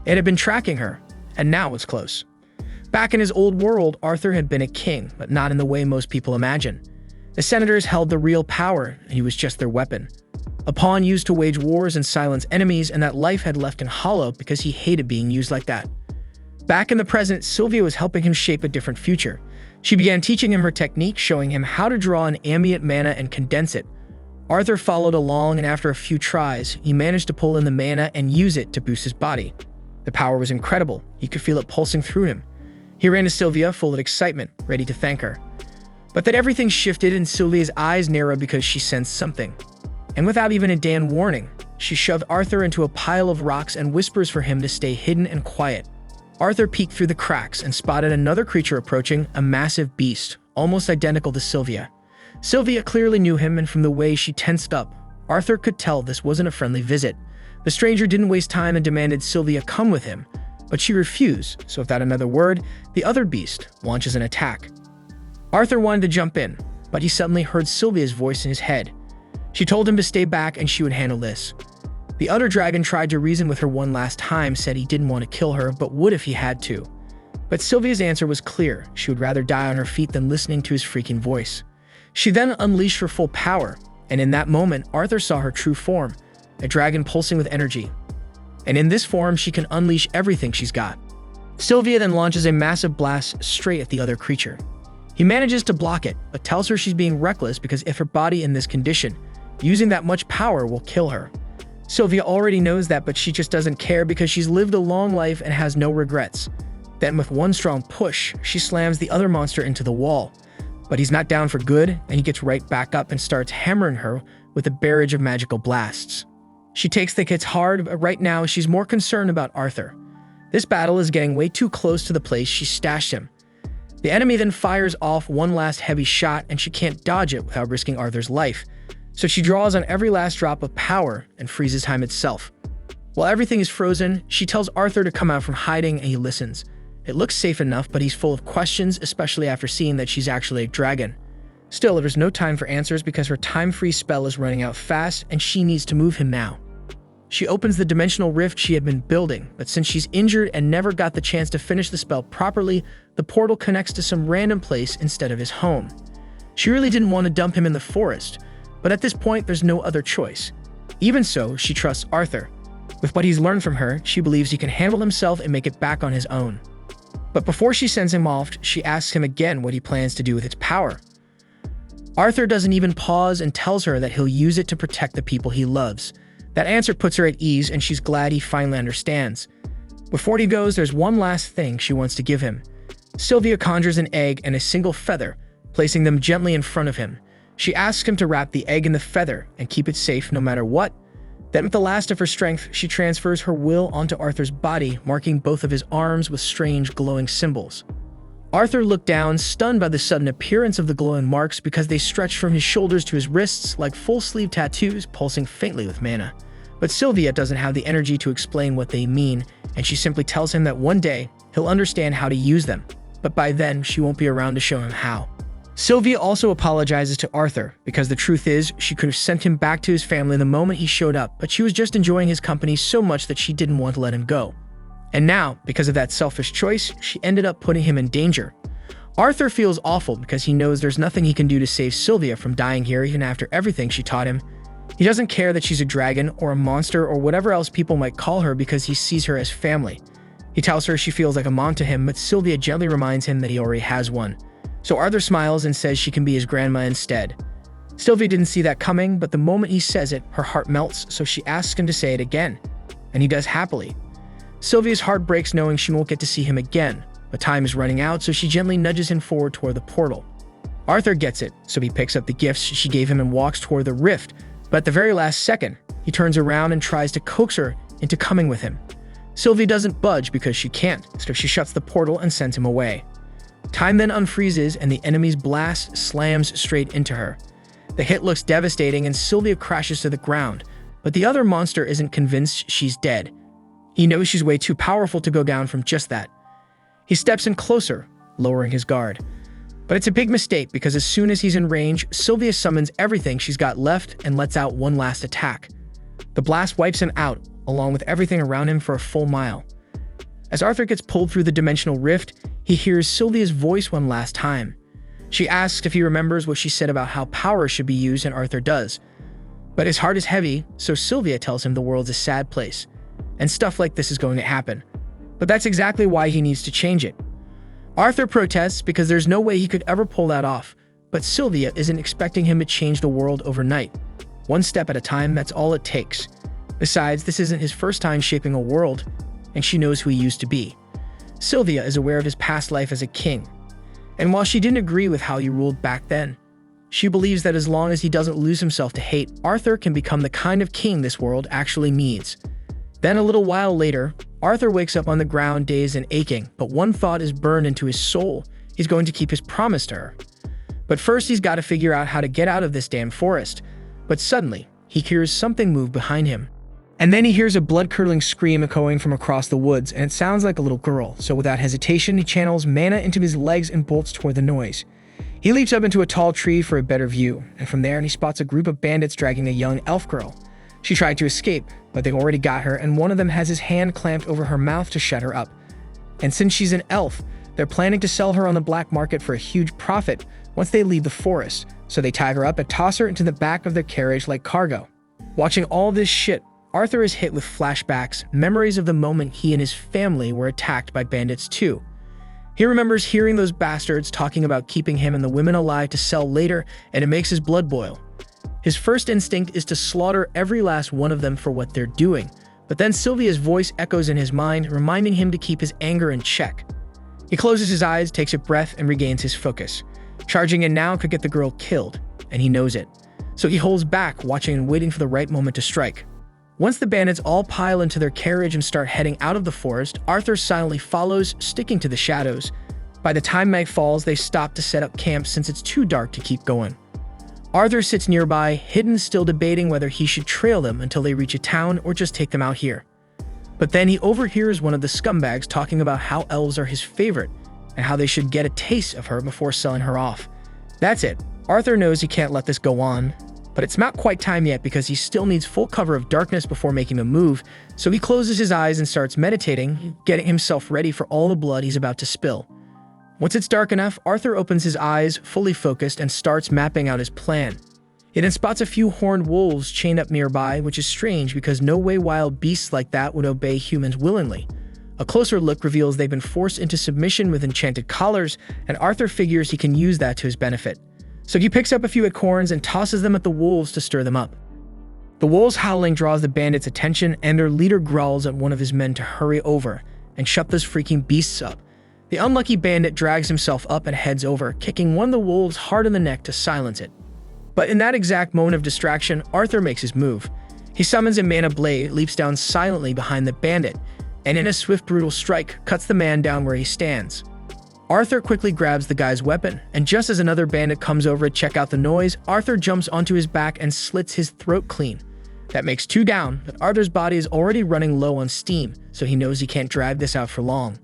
It had been tracking her, and now was close. Back in his old world, Arthur had been a king, but not in the way most people imagine. The senators held the real power, and he was just their weapon. A pawn used to wage wars and silence enemies, and that life had left him hollow because he hated being used like that. Back in the present, Sylvia was helping him shape a different future. She began teaching him her technique, showing him how to draw an ambient mana and condense it. Arthur followed along, and after a few tries, he managed to pull in the mana and use it to boost his body. The power was incredible. He could feel it pulsing through him. He ran to Sylvia, full of excitement, ready to thank her. But then everything shifted and Sylvia's eyes narrowed because she sensed something. And without even a damn warning, she shoved Arthur into a pile of rocks and whispers for him to stay hidden and quiet. Arthur peeked through the cracks and spotted another creature approaching, a massive beast, almost identical to Sylvia. Sylvia clearly knew him, and from the way she tensed up, Arthur could tell this wasn't a friendly visit. The stranger didn't waste time and demanded Sylvia come with him, but she refused, so without another word, the other beast launches an attack. Arthur wanted to jump in, but he suddenly heard Sylvia's voice in his head. She told him to stay back and she would handle this. The other dragon tried to reason with her one last time, said he didn't want to kill her, but would if he had to. But Sylvia's answer was clear. She would rather die on her feet than listening to his freaking voice. She then unleashed her full power, and in that moment, Arthur saw her true form, a dragon pulsing with energy. And in this form, she can unleash everything she's got. Sylvia then launches a massive blast straight at the other creature. He manages to block it, but tells her she's being reckless because if her body in this condition, using that much power will kill her. Sylvia already knows that, but she just doesn't care because she's lived a long life and has no regrets. Then with one strong push, she slams the other monster into the wall. But he's not down for good, and he gets right back up and starts hammering her with a barrage of magical blasts. She takes the hits hard, but right now she's more concerned about Arthur. This battle is getting way too close to the place she stashed him. The enemy then fires off one last heavy shot, and she can't dodge it without risking Arthur's life. So she draws on every last drop of power and freezes time itself. While everything is frozen, she tells Arthur to come out from hiding, and he listens. It looks safe enough, but he's full of questions, especially after seeing that she's actually a dragon. Still, there's no time for answers because her time-freeze spell is running out fast, and she needs to move him now. She opens the dimensional rift she had been building, but since she's injured and never got the chance to finish the spell properly, the portal connects to some random place instead of his home. She really didn't want to dump him in the forest, but at this point there's no other choice. Even so, she trusts Arthur. With what he's learned from her, she believes he can handle himself and make it back on his own. But before she sends him off, she asks him again what he plans to do with its power. Arthur doesn't even pause and tells her that he'll use it to protect the people he loves. That answer puts her at ease, and she's glad he finally understands. Before he goes, there's one last thing she wants to give him. Sylvia conjures an egg and a single feather, placing them gently in front of him. She asks him to wrap the egg in the feather and keep it safe no matter what. Then with the last of her strength, she transfers her will onto Arthur's body, marking both of his arms with strange glowing symbols. Arthur looked down, stunned by the sudden appearance of the glowing marks because they stretched from his shoulders to his wrists like full-sleeve tattoos pulsing faintly with mana. But Sylvia doesn't have the energy to explain what they mean, and she simply tells him that one day he'll understand how to use them, but by then she won't be around to show him how. Sylvia also apologizes to Arthur because the truth is she could have sent him back to his family the moment he showed up, but she was just enjoying his company so much that she didn't want to let him go. And now, because of that selfish choice, she ended up putting him in danger. Arthur feels awful because he knows there's nothing he can do to save Sylvia from dying here even after everything she taught him. He doesn't care that she's a dragon or a monster or whatever else people might call her because he sees her as family. He tells her she feels like a mom to him, but Sylvia gently reminds him that he already has one. So Arthur smiles and says she can be his grandma instead. Sylvia didn't see that coming, but the moment he says it, her heart melts, so she asks him to say it again. And he does happily. Sylvia's heart breaks knowing she won't get to see him again, but time is running out, so she gently nudges him forward toward the portal. Arthur gets it, so he picks up the gifts she gave him and walks toward the rift, but at the very last second, he turns around and tries to coax her into coming with him. Sylvia doesn't budge because she can't, so she shuts the portal and sends him away. Time then unfreezes and the enemy's blast slams straight into her. The hit looks devastating and Sylvia crashes to the ground, but the other monster isn't convinced she's dead. He knows she's way too powerful to go down from just that. He steps in closer, lowering his guard. But it's a big mistake because as soon as he's in range, Sylvia summons everything she's got left and lets out one last attack. The blast wipes him out, along with everything around him for a full mile. As Arthur gets pulled through the dimensional rift, he hears Sylvia's voice one last time. She asks if he remembers what she said about how power should be used, and Arthur does. But his heart is heavy, so Sylvia tells him the world's a sad place, and stuff like this is going to happen. But that's exactly why he needs to change it. Arthur protests because there's no way he could ever pull that off, but Sylvia isn't expecting him to change the world overnight. One step at a time, that's all it takes. Besides, this isn't his first time shaping a world, and she knows who he used to be. Sylvia is aware of his past life as a king, and while she didn't agree with how he ruled back then, she believes that as long as he doesn't lose himself to hate, Arthur can become the kind of king this world actually needs. Then a little while later, Arthur wakes up on the ground dazed and aching, but one thought is burned into his soul. He's going to keep his promise to her. But first he's got to figure out how to get out of this damn forest. But suddenly, he hears something move behind him. And then he hears a blood-curdling scream echoing from across the woods, and it sounds like a little girl. So without hesitation, he channels mana into his legs and bolts toward the noise. He leaps up into a tall tree for a better view, and from there he spots a group of bandits dragging a young elf girl. She tried to escape, but they already got her, and one of them has his hand clamped over her mouth to shut her up. And since she's an elf, they're planning to sell her on the black market for a huge profit once they leave the forest, so they tie her up and toss her into the back of their carriage like cargo. Watching all this shit, Arthur is hit with flashbacks, memories of the moment he and his family were attacked by bandits too. He remembers hearing those bastards talking about keeping him and the women alive to sell later, and it makes his blood boil. His first instinct is to slaughter every last one of them for what they're doing, but then Sylvia's voice echoes in his mind, reminding him to keep his anger in check. He closes his eyes, takes a breath, and regains his focus. Charging in now could get the girl killed, and he knows it. So he holds back, watching and waiting for the right moment to strike. Once the bandits all pile into their carriage and start heading out of the forest, Arthur silently follows, sticking to the shadows. By the time night falls, they stop to set up camp since it's too dark to keep going. Arthur sits nearby, hidden, still debating whether he should trail them until they reach a town or just take them out here. But then he overhears one of the scumbags talking about how elves are his favorite and how they should get a taste of her before selling her off. That's it. Arthur knows he can't let this go on, but it's not quite time yet because he still needs full cover of darkness before making a move, so he closes his eyes and starts meditating, getting himself ready for all the blood he's about to spill. Once it's dark enough, Arthur opens his eyes, fully focused, and starts mapping out his plan. He then spots a few horned wolves chained up nearby, which is strange because no way wild beasts like that would obey humans willingly. A closer look reveals they've been forced into submission with enchanted collars, and Arthur figures he can use that to his benefit. So he picks up a few acorns and tosses them at the wolves to stir them up. The wolves' howling draws the bandits' attention, and their leader growls at one of his men to hurry over and shut those freaking beasts up. The unlucky bandit drags himself up and heads over, kicking one of the wolves hard in the neck to silence it. But in that exact moment of distraction, Arthur makes his move. He summons a mana blade, leaps down silently behind the bandit, and in a swift, brutal strike, cuts the man down where he stands. Arthur quickly grabs the guy's weapon, and just as another bandit comes over to check out the noise, Arthur jumps onto his back and slits his throat clean. That makes 2 down, but Arthur's body is already running low on steam, so he knows he can't drag this out for long.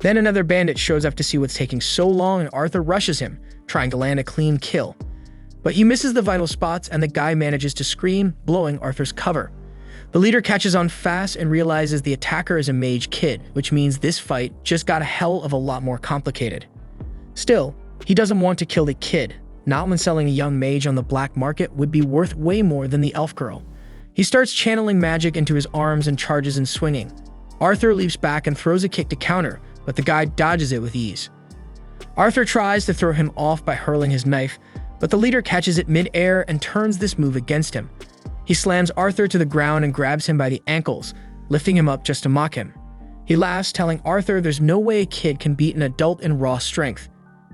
Then another bandit shows up to see what's taking so long, and Arthur rushes him, trying to land a clean kill. But he misses the vital spots and the guy manages to scream, blowing Arthur's cover. The leader catches on fast and realizes the attacker is a mage kid, which means this fight just got a hell of a lot more complicated. Still, he doesn't want to kill the kid, not when selling a young mage on the black market would be worth way more than the elf girl. He starts channeling magic into his arms and charges and swinging. Arthur leaps back and throws a kick to counter, but the guy dodges it with ease. Arthur tries to throw him off by hurling his knife, but the leader catches it mid-air and turns this move against him. He slams Arthur to the ground and grabs him by the ankles, lifting him up just to mock him. He laughs, telling Arthur there's no way a kid can beat an adult in raw strength.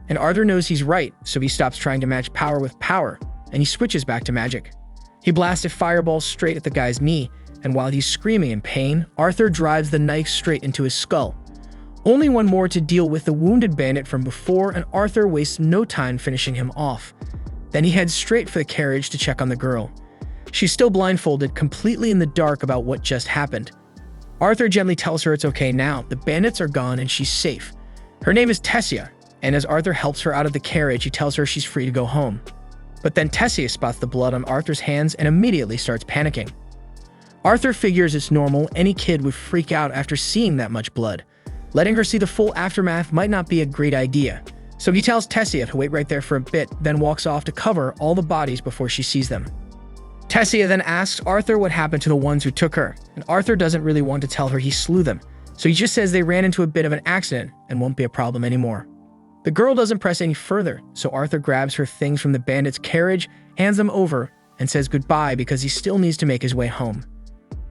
And Arthur knows he's right, so he stops trying to match power with power, and he switches back to magic. He blasts a fireball straight at the guy's knee, and while he's screaming in pain, Arthur drives the knife straight into his skull. Only one more to deal with the wounded bandit from before, and Arthur wastes no time finishing him off. Then he heads straight for the carriage to check on the girl. She's still blindfolded, completely in the dark about what just happened. Arthur gently tells her it's okay now, the bandits are gone and she's safe. Her name is Tessia, and as Arthur helps her out of the carriage, he tells her she's free to go home. But then Tessia spots the blood on Arthur's hands and immediately starts panicking. Arthur figures it's normal, any kid would freak out after seeing that much blood. Letting her see the full aftermath might not be a great idea, so he tells Tessia to wait right there for a bit, then walks off to cover all the bodies before she sees them. Tessia then asks Arthur what happened to the ones who took her, and Arthur doesn't really want to tell her he slew them, so he just says they ran into a bit of an accident and won't be a problem anymore. The girl doesn't press any further, so Arthur grabs her things from the bandit's carriage, hands them over, and says goodbye because he still needs to make his way home.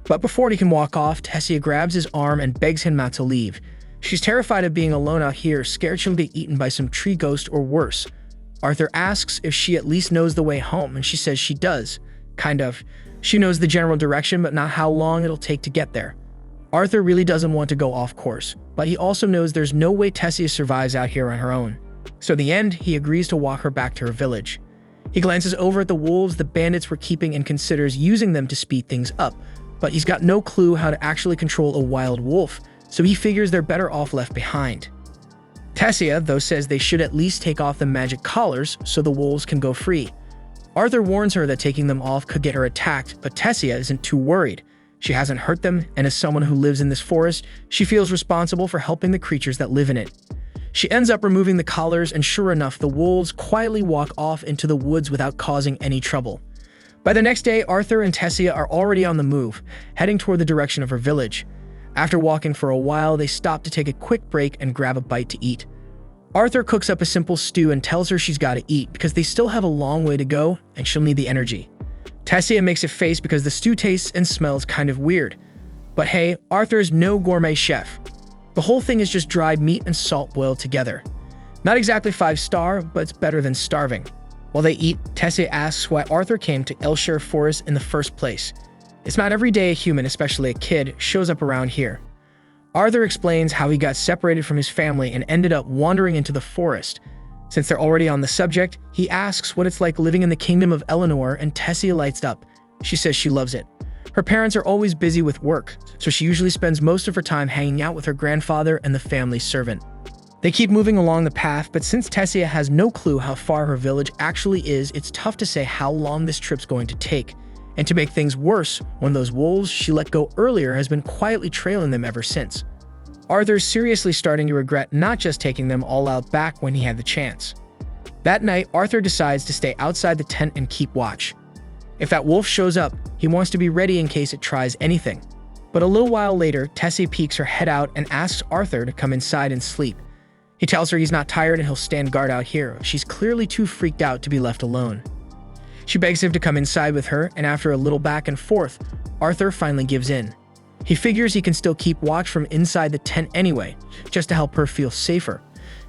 But before he can walk off, Tessia grabs his arm and begs him not to leave. She's terrified of being alone out here, scared she'll be eaten by some tree ghost or worse. Arthur asks if she at least knows the way home, and she says she does. Kind of. She knows the general direction, but not how long it'll take to get there. Arthur really doesn't want to go off course, but he also knows there's no way Tessia survives out here on her own. So in the end, he agrees to walk her back to her village. He glances over at the wolves the bandits were keeping and considers using them to speed things up, but he's got no clue how to actually control a wild wolf, so he figures they're better off left behind. Tessia, though, says they should at least take off the magic collars so the wolves can go free. Arthur warns her that taking them off could get her attacked, but Tessia isn't too worried. She hasn't hurt them, and as someone who lives in this forest, she feels responsible for helping the creatures that live in it. She ends up removing the collars, and sure enough, the wolves quietly walk off into the woods without causing any trouble. By the next day, Arthur and Tessia are already on the move, heading toward the direction of her village. After walking for a while, they stop to take a quick break and grab a bite to eat. Arthur cooks up a simple stew and tells her she's got to eat because they still have a long way to go and she'll need the energy. Tessia makes a face because the stew tastes and smells kind of weird. But hey, Arthur is no gourmet chef. The whole thing is just dried meat and salt boiled together. Not exactly 5-star, but it's better than starving. While they eat, Tessia asks why Arthur came to Elshire Forest in the first place. It's not every day a human, especially a kid, shows up around here. Arthur explains how he got separated from his family and ended up wandering into the forest. Since they're already on the subject, he asks what it's like living in the kingdom of Eleanor, and Tessia lights up. She says she loves it. Her parents are always busy with work, so she usually spends most of her time hanging out with her grandfather and the family servant. They keep moving along the path, but since Tessia has no clue how far her village actually is, it's tough to say how long this trip's going to take. And to make things worse, one of those wolves she let go earlier has been quietly trailing them ever since. Arthur's seriously starting to regret not just taking them all out back when he had the chance. That night, Arthur decides to stay outside the tent and keep watch. If that wolf shows up, he wants to be ready in case it tries anything. But a little while later, Tessia peeks her head out and asks Arthur to come inside and sleep. He tells her he's not tired and he'll stand guard out here. She's clearly too freaked out to be left alone. She begs him to come inside with her, and after a little back and forth, Arthur finally gives in. He figures he can still keep watch from inside the tent anyway, just to help her feel safer.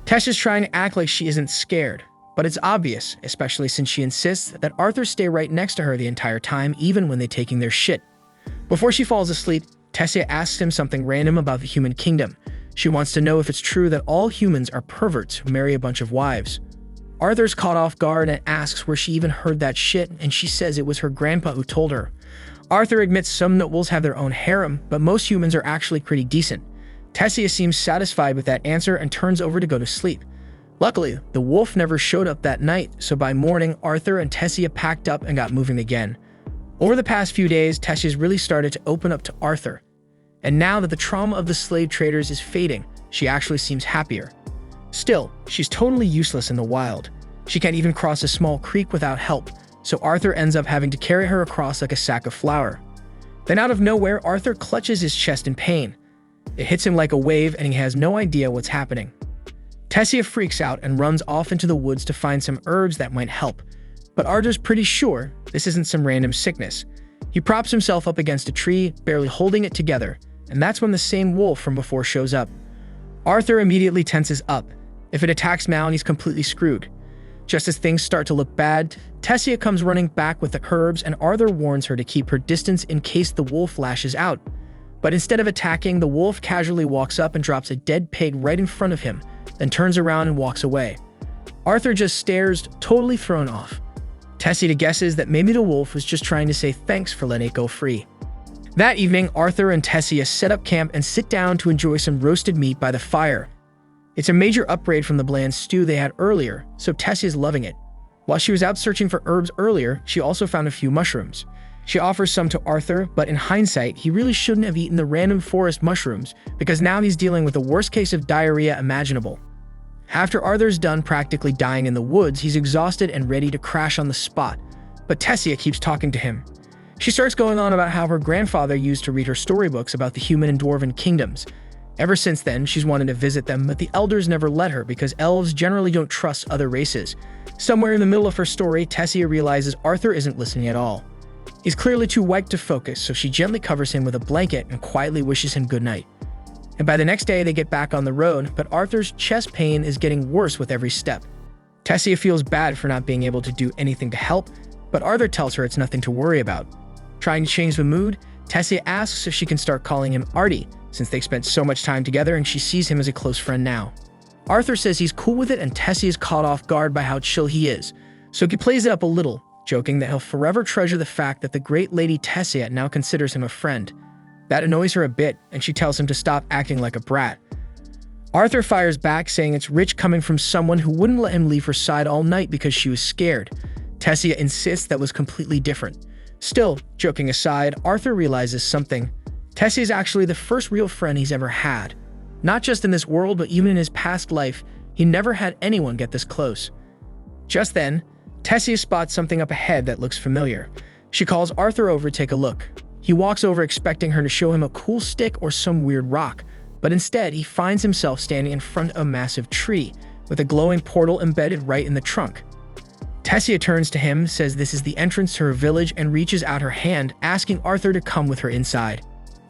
Tessia's trying to act like she isn't scared, but it's obvious, especially since she insists that Arthur stay right next to her the entire time, even when they're taking their shit. Before she falls asleep, Tessia asks him something random about the human kingdom. She wants to know if it's true that all humans are perverts who marry a bunch of wives. Arthur's caught off guard and asks where she even heard that shit, and she says it was her grandpa who told her. Arthur admits some nobles have their own harem, but most humans are actually pretty decent. Tessia seems satisfied with that answer and turns over to go to sleep. Luckily, the wolf never showed up that night, so by morning, Arthur and Tessia packed up and got moving again. Over the past few days, Tessia's really started to open up to Arthur. And now that the trauma of the slave traders is fading, she actually seems happier. Still, she's totally useless in the wild. She can't even cross a small creek without help, so Arthur ends up having to carry her across like a sack of flour. Then out of nowhere, Arthur clutches his chest in pain. It hits him like a wave and he has no idea what's happening. Tessia freaks out and runs off into the woods to find some herbs that might help. But Arthur's pretty sure this isn't some random sickness. He props himself up against a tree, barely holding it together, and that's when the same wolf from before shows up. Arthur immediately tenses up. If it attacks now, he's completely screwed. Just as things start to look bad, Tessia comes running back with the herbs and Arthur warns her to keep her distance in case the wolf lashes out. But instead of attacking, the wolf casually walks up and drops a dead pig right in front of him, then turns around and walks away. Arthur just stares, totally thrown off. Tessia guesses that maybe the wolf was just trying to say thanks for letting it go free. That evening, Arthur and Tessia set up camp and sit down to enjoy some roasted meat by the fire. It's a major upgrade from the bland stew they had earlier, so Tessia's loving it. While she was out searching for herbs earlier, she also found a few mushrooms. She offers some to Arthur, but in hindsight, he really shouldn't have eaten the random forest mushrooms because now he's dealing with the worst case of diarrhea imaginable. After Arthur's done practically dying in the woods, he's exhausted and ready to crash on the spot, but Tessia keeps talking to him. She starts going on about how her grandfather used to read her storybooks about the human and dwarven kingdoms. Ever since then, she's wanted to visit them, but the elders never let her because elves generally don't trust other races. Somewhere in the middle of her story, Tessia realizes Arthur isn't listening at all. He's clearly too wiped to focus, so she gently covers him with a blanket and quietly wishes him good night. And by the next day, they get back on the road, but Arthur's chest pain is getting worse with every step. Tessia feels bad for not being able to do anything to help, but Arthur tells her it's nothing to worry about. Trying to change the mood, Tessia asks if she can start calling him Artie, since they've spent so much time together and she sees him as a close friend now. Arthur says he's cool with it and Tessia is caught off guard by how chill he is, so he plays it up a little, joking that he'll forever treasure the fact that the great lady Tessia now considers him a friend. That annoys her a bit, and she tells him to stop acting like a brat. Arthur fires back, saying it's rich coming from someone who wouldn't let him leave her side all night because she was scared. Tessia insists that was completely different. Still, joking aside, Arthur realizes something. Tessia is actually the first real friend he's ever had. Not just in this world, but even in his past life, he never had anyone get this close. Just then, Tessia spots something up ahead that looks familiar. She calls Arthur over to take a look. He walks over expecting her to show him a cool stick or some weird rock, but instead he finds himself standing in front of a massive tree with a glowing portal embedded right in the trunk. Tessia turns to him, says this is the entrance to her village, and reaches out her hand, asking Arthur to come with her inside.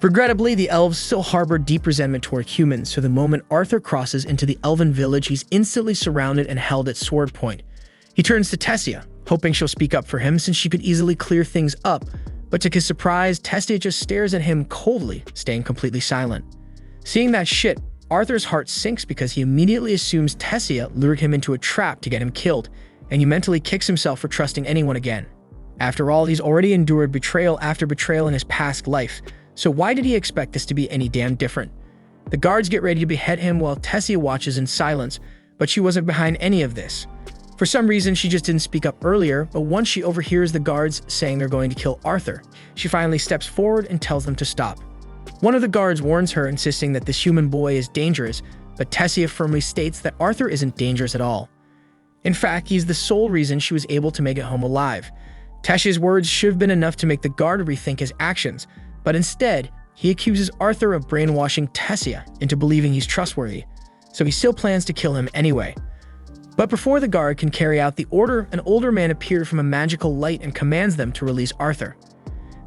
Regrettably, the elves still harbor deep resentment toward humans, so the moment Arthur crosses into the elven village, he's instantly surrounded and held at sword point. He turns to Tessia, hoping she'll speak up for him since she could easily clear things up, but to his surprise, Tessia just stares at him coldly, staying completely silent. Seeing that shit, Arthur's heart sinks because he immediately assumes Tessia lured him into a trap to get him killed, and he mentally kicks himself for trusting anyone again. After all, he's already endured betrayal after betrayal in his past life, so why did he expect this to be any damn different? The guards get ready to behead him while Tessia watches in silence, but she wasn't behind any of this. For some reason, she just didn't speak up earlier, but once she overhears the guards saying they're going to kill Arthur, she finally steps forward and tells them to stop. One of the guards warns her, insisting that this human boy is dangerous, but Tessia firmly states that Arthur isn't dangerous at all. In fact, he's the sole reason she was able to make it home alive. Tessia's words should have been enough to make the guard rethink his actions, but instead, he accuses Arthur of brainwashing Tessia into believing he's trustworthy, so he still plans to kill him anyway. But before the guard can carry out the order, an older man appeared from a magical light and commands them to release Arthur.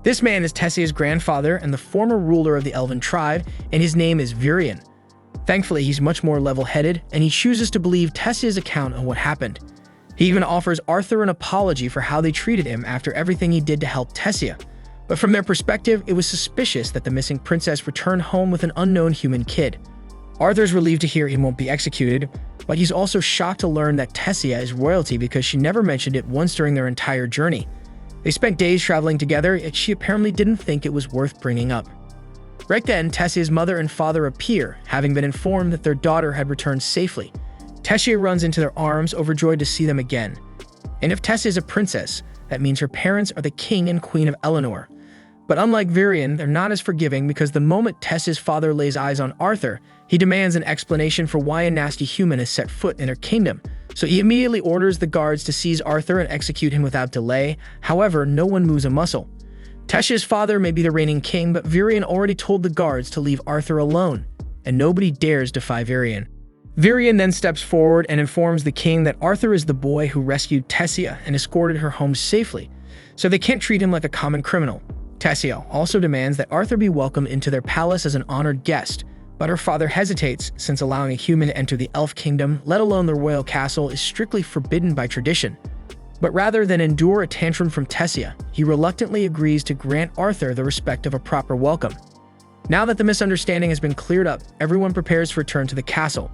This man is Tessia's grandfather and the former ruler of the elven tribe, and his name is Virion. Thankfully, he's much more level-headed, and he chooses to believe Tessia's account of what happened. He even offers Arthur an apology for how they treated him after everything he did to help Tessia. But from their perspective, it was suspicious that the missing princess returned home with an unknown human kid. Arthur's relieved to hear he won't be executed, but he's also shocked to learn that Tessia is royalty because she never mentioned it once during their entire journey. They spent days traveling together, yet she apparently didn't think it was worth bringing up. Right then, Tessia's mother and father appear, having been informed that their daughter had returned safely. Tessia runs into their arms, overjoyed to see them again. And if Tessia is a princess, that means her parents are the king and queen of Eleanor. But unlike Virion, they're not as forgiving because the moment Tessia's father lays eyes on Arthur, he demands an explanation for why a nasty human has set foot in their kingdom. So he immediately orders the guards to seize Arthur and execute him without delay. However, no one moves a muscle. Tessia's father may be the reigning king, but Virion already told the guards to leave Arthur alone, and nobody dares defy Virion. Virion then steps forward and informs the king that Arthur is the boy who rescued Tessia and escorted her home safely, so they can't treat him like a common criminal. Tessia also demands that Arthur be welcomed into their palace as an honored guest, but her father hesitates since allowing a human to enter the elf kingdom, let alone the royal castle, is strictly forbidden by tradition. But rather than endure a tantrum from Tessia, he reluctantly agrees to grant Arthur the respect of a proper welcome. Now that the misunderstanding has been cleared up, everyone prepares to return to the castle.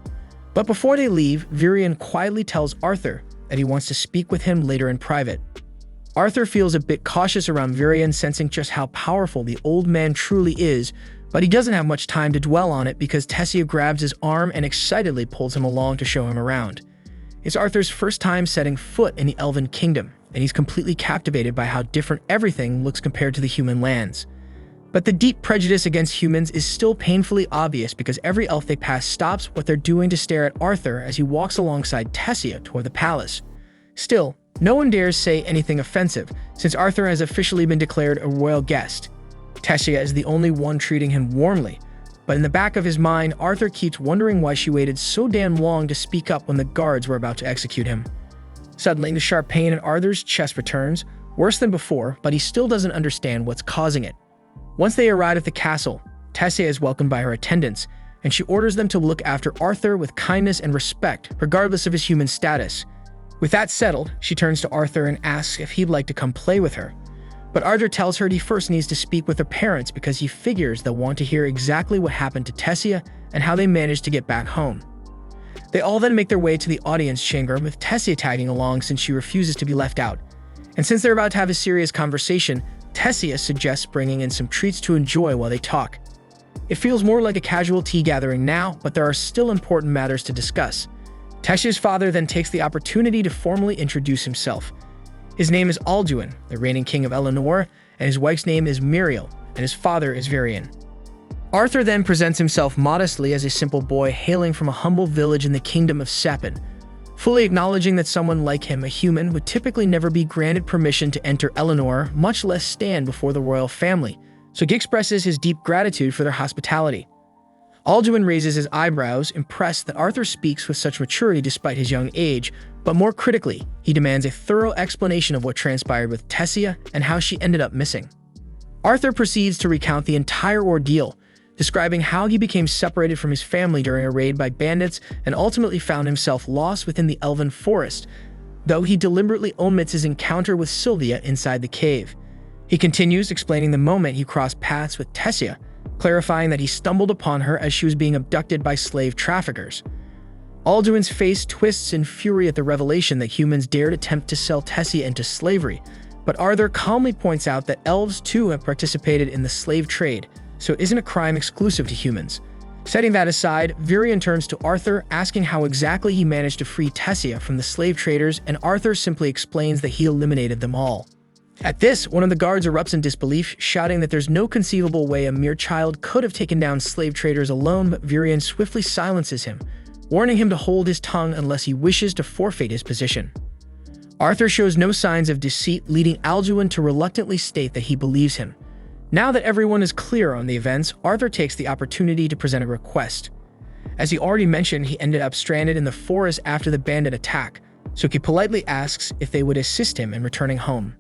But before they leave, Virion quietly tells Arthur that he wants to speak with him later in private. Arthur feels a bit cautious around Virion, sensing just how powerful the old man truly is, but he doesn't have much time to dwell on it because Tessia grabs his arm and excitedly pulls him along to show him around. It's Arthur's first time setting foot in the Elven Kingdom, and he's completely captivated by how different everything looks compared to the human lands. But the deep prejudice against humans is still painfully obvious because every elf they pass stops what they're doing to stare at Arthur as he walks alongside Tessia toward the palace. Still, no one dares say anything offensive, since Arthur has officially been declared a royal guest. Tessia is the only one treating him warmly, but in the back of his mind, Arthur keeps wondering why she waited so damn long to speak up when the guards were about to execute him. Suddenly, the sharp pain in Arthur's chest returns, worse than before, but he still doesn't understand what's causing it. Once they arrive at the castle, Tessia is welcomed by her attendants, and she orders them to look after Arthur with kindness and respect, regardless of his human status. With that settled, she turns to Arthur and asks if he'd like to come play with her. But Arthur tells her he first needs to speak with her parents because he figures they'll want to hear exactly what happened to Tessia and how they managed to get back home. They all then make their way to the audience chamber, with Tessia tagging along since she refuses to be left out. And since they're about to have a serious conversation, Tessia suggests bringing in some treats to enjoy while they talk. It feels more like a casual tea gathering now, but there are still important matters to discuss. Tessia's father then takes the opportunity to formally introduce himself. His name is Alduin, the reigning king of Eleanor, and his wife's name is Muriel, and his father is Virion. Arthur then presents himself modestly as a simple boy hailing from a humble village in the kingdom of Sapin, fully acknowledging that someone like him, a human, would typically never be granted permission to enter Eleanor, much less stand before the royal family, so he expresses his deep gratitude for their hospitality. Alduin raises his eyebrows, impressed that Arthur speaks with such maturity despite his young age, but more critically, he demands a thorough explanation of what transpired with Tessia and how she ended up missing. Arthur proceeds to recount the entire ordeal, describing how he became separated from his family during a raid by bandits and ultimately found himself lost within the elven forest, though he deliberately omits his encounter with Sylvia inside the cave. He continues explaining the moment he crossed paths with Tessia, clarifying that he stumbled upon her as she was being abducted by slave traffickers. Alduin's face twists in fury at the revelation that humans dared attempt to sell Tessia into slavery, but Arthur calmly points out that elves too have participated in the slave trade, so it isn't a crime exclusive to humans. Setting that aside, Virion turns to Arthur, asking how exactly he managed to free Tessia from the slave traders, and Arthur simply explains that he eliminated them all. At this, one of the guards erupts in disbelief, shouting that there's no conceivable way a mere child could have taken down slave traders alone, but Virion swiftly silences him, warning him to hold his tongue unless he wishes to forfeit his position. Arthur shows no signs of deceit, leading Alduin to reluctantly state that he believes him. Now that everyone is clear on the events, Arthur takes the opportunity to present a request. As he already mentioned, he ended up stranded in the forest after the bandit attack, so he politely asks if they would assist him in returning home.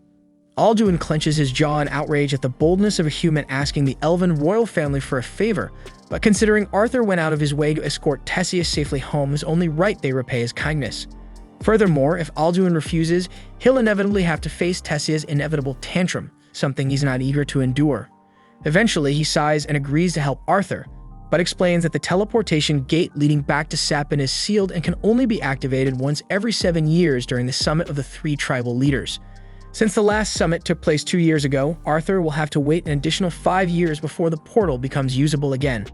Alduin clenches his jaw in outrage at the boldness of a human asking the elven royal family for a favor, but considering Arthur went out of his way to escort Tessia safely home, it's only right they repay his kindness. Furthermore, if Alduin refuses, he'll inevitably have to face Tessia's inevitable tantrum, something he's not eager to endure. Eventually, he sighs and agrees to help Arthur, but explains that the teleportation gate leading back to Sapin is sealed and can only be activated once every 7 years during the summit of the 3 tribal leaders. Since the last summit took place 2 years ago, Arthur will have to wait an additional 5 years before the portal becomes usable again.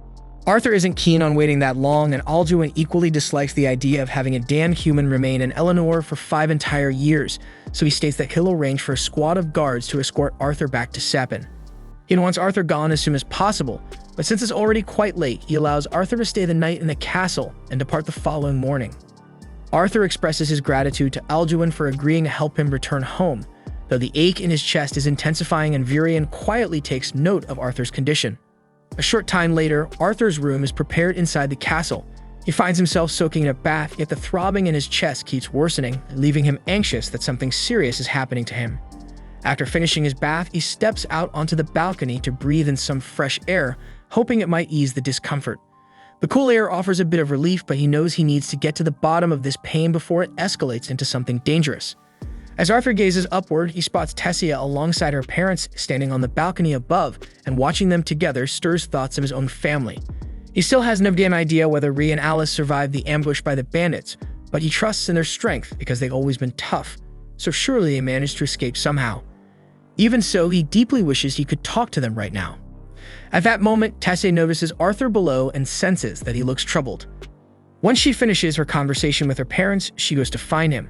Arthur isn't keen on waiting that long, and Alduin equally dislikes the idea of having a damned human remain in Eleanor for 5 entire years, so he states that he'll arrange for a squad of guards to escort Arthur back to Sepin. He wants Arthur gone as soon as possible, but since it's already quite late, he allows Arthur to stay the night in the castle and depart the following morning. Arthur expresses his gratitude to Alduin for agreeing to help him return home, though the ache in his chest is intensifying and Virion quietly takes note of Arthur's condition. A short time later, Arthur's room is prepared inside the castle. He finds himself soaking in a bath, yet the throbbing in his chest keeps worsening, leaving him anxious that something serious is happening to him. After finishing his bath, he steps out onto the balcony to breathe in some fresh air, hoping it might ease the discomfort. The cool air offers a bit of relief, but he knows he needs to get to the bottom of this pain before it escalates into something dangerous. As Arthur gazes upward, he spots Tessia alongside her parents standing on the balcony above, and watching them together stirs thoughts of his own family. He still has no damn idea whether Rhea and Alice survived the ambush by the bandits, but he trusts in their strength because they've always been tough, so surely they managed to escape somehow. Even so, he deeply wishes he could talk to them right now. At that moment, Tessia notices Arthur below and senses that he looks troubled. Once she finishes her conversation with her parents, she goes to find him.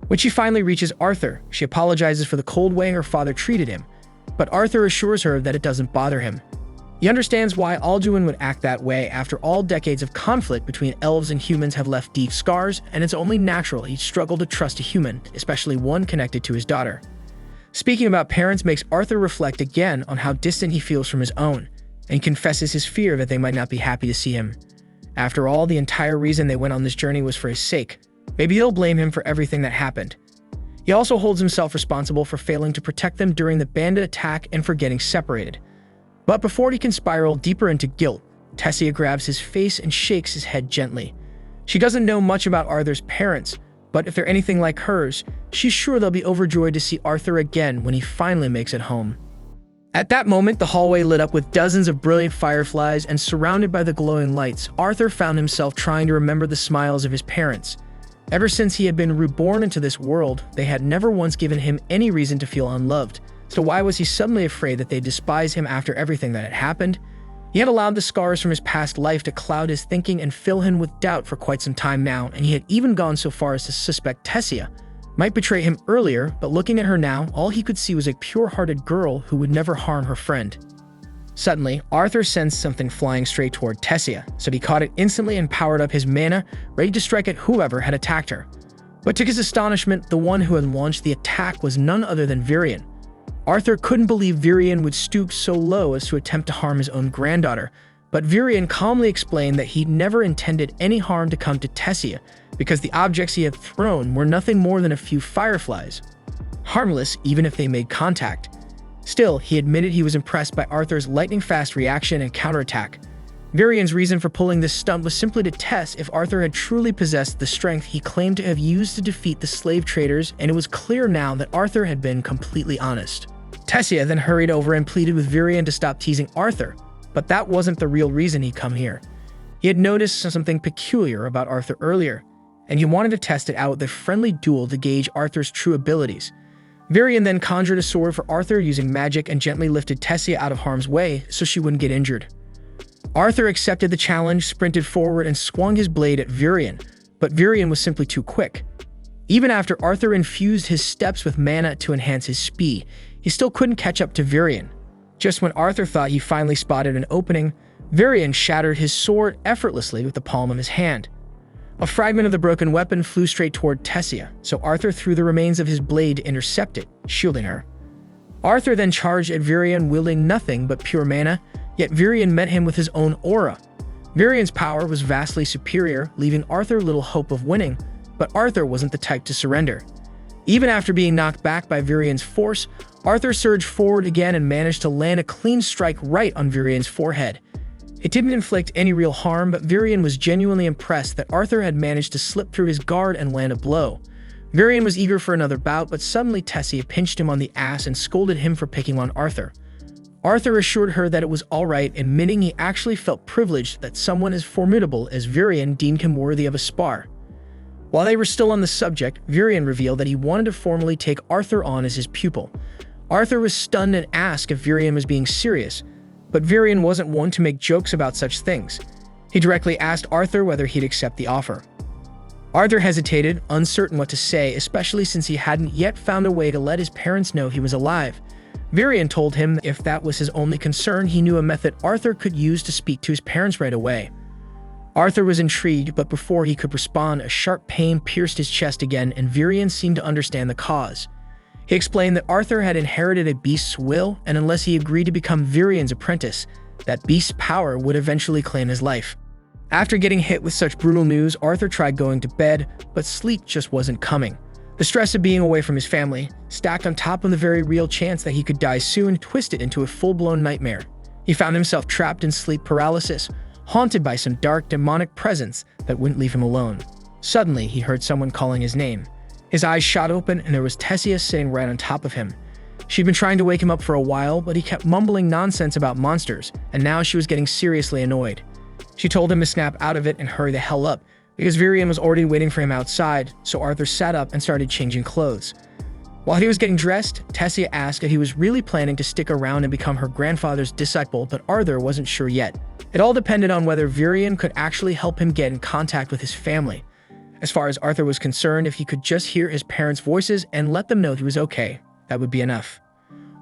When she finally reaches Arthur, she apologizes for the cold way her father treated him, but Arthur assures her that it doesn't bother him. He understands why Alduin would act that way after all decades of conflict between elves and humans have left deep scars, and it's only natural he'd struggle to trust a human, especially one connected to his daughter. Speaking about parents makes Arthur reflect again on how distant he feels from his own, and confesses his fear that they might not be happy to see him. After all, the entire reason they went on this journey was for his sake. Maybe he'll blame him for everything that happened. He also holds himself responsible for failing to protect them during the bandit attack and for getting separated. But before he can spiral deeper into guilt, Tessia grabs his face and shakes his head gently. She doesn't know much about Arthur's parents, but if they're anything like hers, she's sure they'll be overjoyed to see Arthur again when he finally makes it home. At that moment, the hallway lit up with dozens of brilliant fireflies, and surrounded by the glowing lights, Arthur found himself trying to remember the smiles of his parents. Ever since he had been reborn into this world, they had never once given him any reason to feel unloved. So why was he suddenly afraid that they'd despise him after everything that had happened? He had allowed the scars from his past life to cloud his thinking and fill him with doubt for quite some time now, and he had even gone so far as to suspect Tessia might betray him earlier, but looking at her now, all he could see was a pure-hearted girl who would never harm her friend. Suddenly, Arthur sensed something flying straight toward Tessia, so he caught it instantly and powered up his mana, ready to strike at whoever had attacked her. But to his astonishment, the one who had launched the attack was none other than Virion. Arthur couldn't believe Virion would stoop so low as to attempt to harm his own granddaughter, but Virion calmly explained that he'd never intended any harm to come to Tessia, because the objects he had thrown were nothing more than a few fireflies, harmless even if they made contact. Still, he admitted he was impressed by Arthur's lightning-fast reaction and counterattack. Virion's reason for pulling this stunt was simply to test if Arthur had truly possessed the strength he claimed to have used to defeat the slave traders, and it was clear now that Arthur had been completely honest. Tessia then hurried over and pleaded with Virion to stop teasing Arthur, but that wasn't the real reason he'd come here. He had noticed something peculiar about Arthur earlier, and he wanted to test it out with a friendly duel to gauge Arthur's true abilities. Virion then conjured a sword for Arthur using magic and gently lifted Tessia out of harm's way so she wouldn't get injured. Arthur accepted the challenge, sprinted forward, and swung his blade at Virion, but Virion was simply too quick. Even after Arthur infused his steps with mana to enhance his speed, he still couldn't catch up to Virion. Just when Arthur thought he finally spotted an opening, Virion shattered his sword effortlessly with the palm of his hand. A fragment of the broken weapon flew straight toward Tessia, so Arthur threw the remains of his blade to intercept it, shielding her. Arthur then charged at Virion wielding nothing but pure mana, yet Virion met him with his own aura. Virion's power was vastly superior, leaving Arthur little hope of winning, but Arthur wasn't the type to surrender. Even after being knocked back by Virion's force, Arthur surged forward again and managed to land a clean strike right on Virion's forehead. It didn't inflict any real harm, but Virion was genuinely impressed that Arthur had managed to slip through his guard and land a blow. Virion was eager for another bout, but suddenly Tessia pinched him on the ass and scolded him for picking on Arthur. Arthur assured her that it was alright, admitting he actually felt privileged that someone as formidable as Virion deemed him worthy of a spar. While they were still on the subject, Virion revealed that he wanted to formally take Arthur on as his pupil. Arthur was stunned and asked if Virion was being serious, but Virion wasn't one to make jokes about such things. He directly asked Arthur whether he'd accept the offer. Arthur hesitated, uncertain what to say, especially since he hadn't yet found a way to let his parents know he was alive. Virion told him that if that was his only concern, he knew a method Arthur could use to speak to his parents right away. Arthur was intrigued, but before he could respond, a sharp pain pierced his chest again, and Virion seemed to understand the cause. He explained that Arthur had inherited a beast's will, and unless he agreed to become Virion's apprentice, that beast's power would eventually claim his life. After getting hit with such brutal news, Arthur tried going to bed, but sleep just wasn't coming. The stress of being away from his family, stacked on top of the very real chance that he could die soon, twisted into a full-blown nightmare. He found himself trapped in sleep paralysis, haunted by some dark, demonic presence that wouldn't leave him alone. Suddenly, he heard someone calling his name. His eyes shot open, and there was Tessia sitting right on top of him. She'd been trying to wake him up for a while, but he kept mumbling nonsense about monsters, and now she was getting seriously annoyed. She told him to snap out of it and hurry the hell up, because Virion was already waiting for him outside, so Arthur sat up and started changing clothes. While he was getting dressed, Tessia asked if he was really planning to stick around and become her grandfather's disciple, but Arthur wasn't sure yet. It all depended on whether Virion could actually help him get in contact with his family. As far as Arthur was concerned, if he could just hear his parents' voices and let them know he was okay, that would be enough.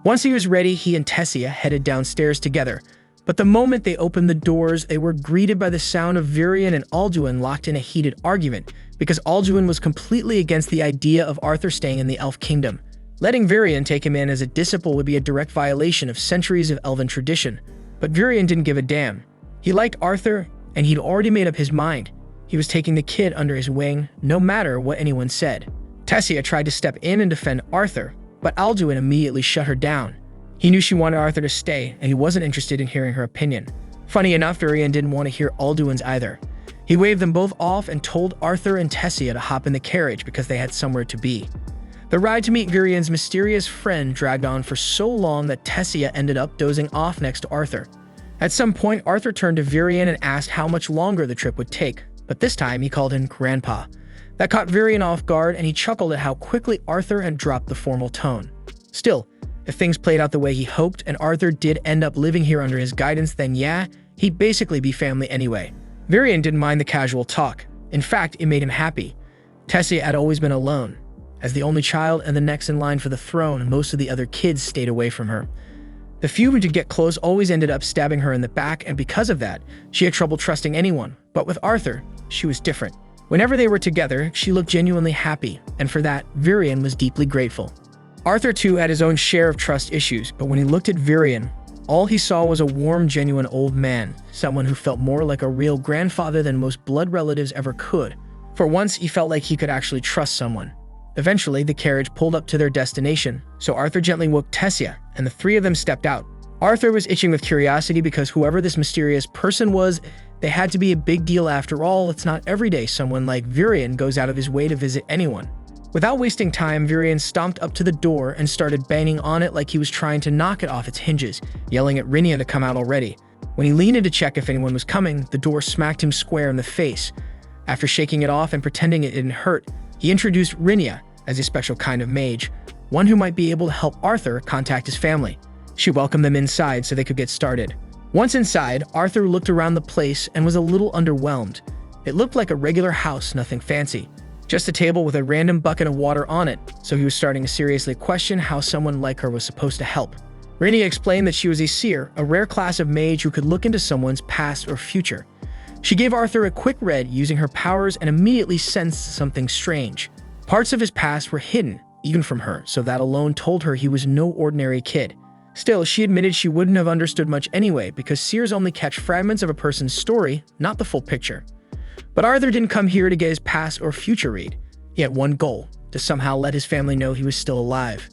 Once he was ready, he and Tessia headed downstairs together. But the moment they opened the doors, they were greeted by the sound of Virion and Alduin locked in a heated argument, because Alduin was completely against the idea of Arthur staying in the Elf Kingdom. Letting Virion take him in as a disciple would be a direct violation of centuries of elven tradition, but Virion didn't give a damn. He liked Arthur, and he'd already made up his mind. He was taking the kid under his wing, no matter what anyone said. Tessia tried to step in and defend Arthur, but Alduin immediately shut her down. He knew she wanted Arthur to stay, and he wasn't interested in hearing her opinion. Funny enough, Virion didn't want to hear Alduin's either. He waved them both off and told Arthur and Tessia to hop in the carriage because they had somewhere to be. The ride to meet Virion's mysterious friend dragged on for so long that Tessia ended up dozing off next to Arthur. At some point, Arthur turned to Virion and asked how much longer the trip would take, but this time he called him Grandpa. That caught Virion off guard, and he chuckled at how quickly Arthur had dropped the formal tone. Still, if things played out the way he hoped and Arthur did end up living here under his guidance, then yeah, he'd basically be family anyway. Virion didn't mind the casual talk. In fact, it made him happy. Tessia had always been alone. As the only child and the next in line for the throne, most of the other kids stayed away from her. The few who did get close always ended up stabbing her in the back, and because of that, she had trouble trusting anyone. But with Arthur, she was different. Whenever they were together, she looked genuinely happy, and for that, Virion was deeply grateful. Arthur too had his own share of trust issues, but when he looked at Virion, all he saw was a warm, genuine old man, someone who felt more like a real grandfather than most blood relatives ever could. For once, he felt like he could actually trust someone. Eventually, the carriage pulled up to their destination, so Arthur gently woke Tessia, and the three of them stepped out. Arthur was itching with curiosity because whoever this mysterious person was, they had to be a big deal after all. It's not every day someone like Virion goes out of his way to visit anyone. Without wasting time, Virion stomped up to the door and started banging on it like he was trying to knock it off its hinges, yelling at Rhynia to come out already. When he leaned in to check if anyone was coming, the door smacked him square in the face. After shaking it off and pretending it didn't hurt, he introduced Rhynia as a special kind of mage, one who might be able to help Arthur contact his family. She welcomed them inside so they could get started. Once inside, Arthur looked around the place and was a little underwhelmed. It looked like a regular house, nothing fancy. Just a table with a random bucket of water on it, so he was starting to seriously question how someone like her was supposed to help. Rhynia explained that she was a seer, a rare class of mage who could look into someone's past or future. She gave Arthur a quick read using her powers and immediately sensed something strange. Parts of his past were hidden, even from her, so that alone told her he was no ordinary kid. Still, she admitted she wouldn't have understood much anyway, because seers only catch fragments of a person's story, not the full picture. But Arthur didn't come here to get his past or future read. He had one goal, to somehow let his family know he was still alive.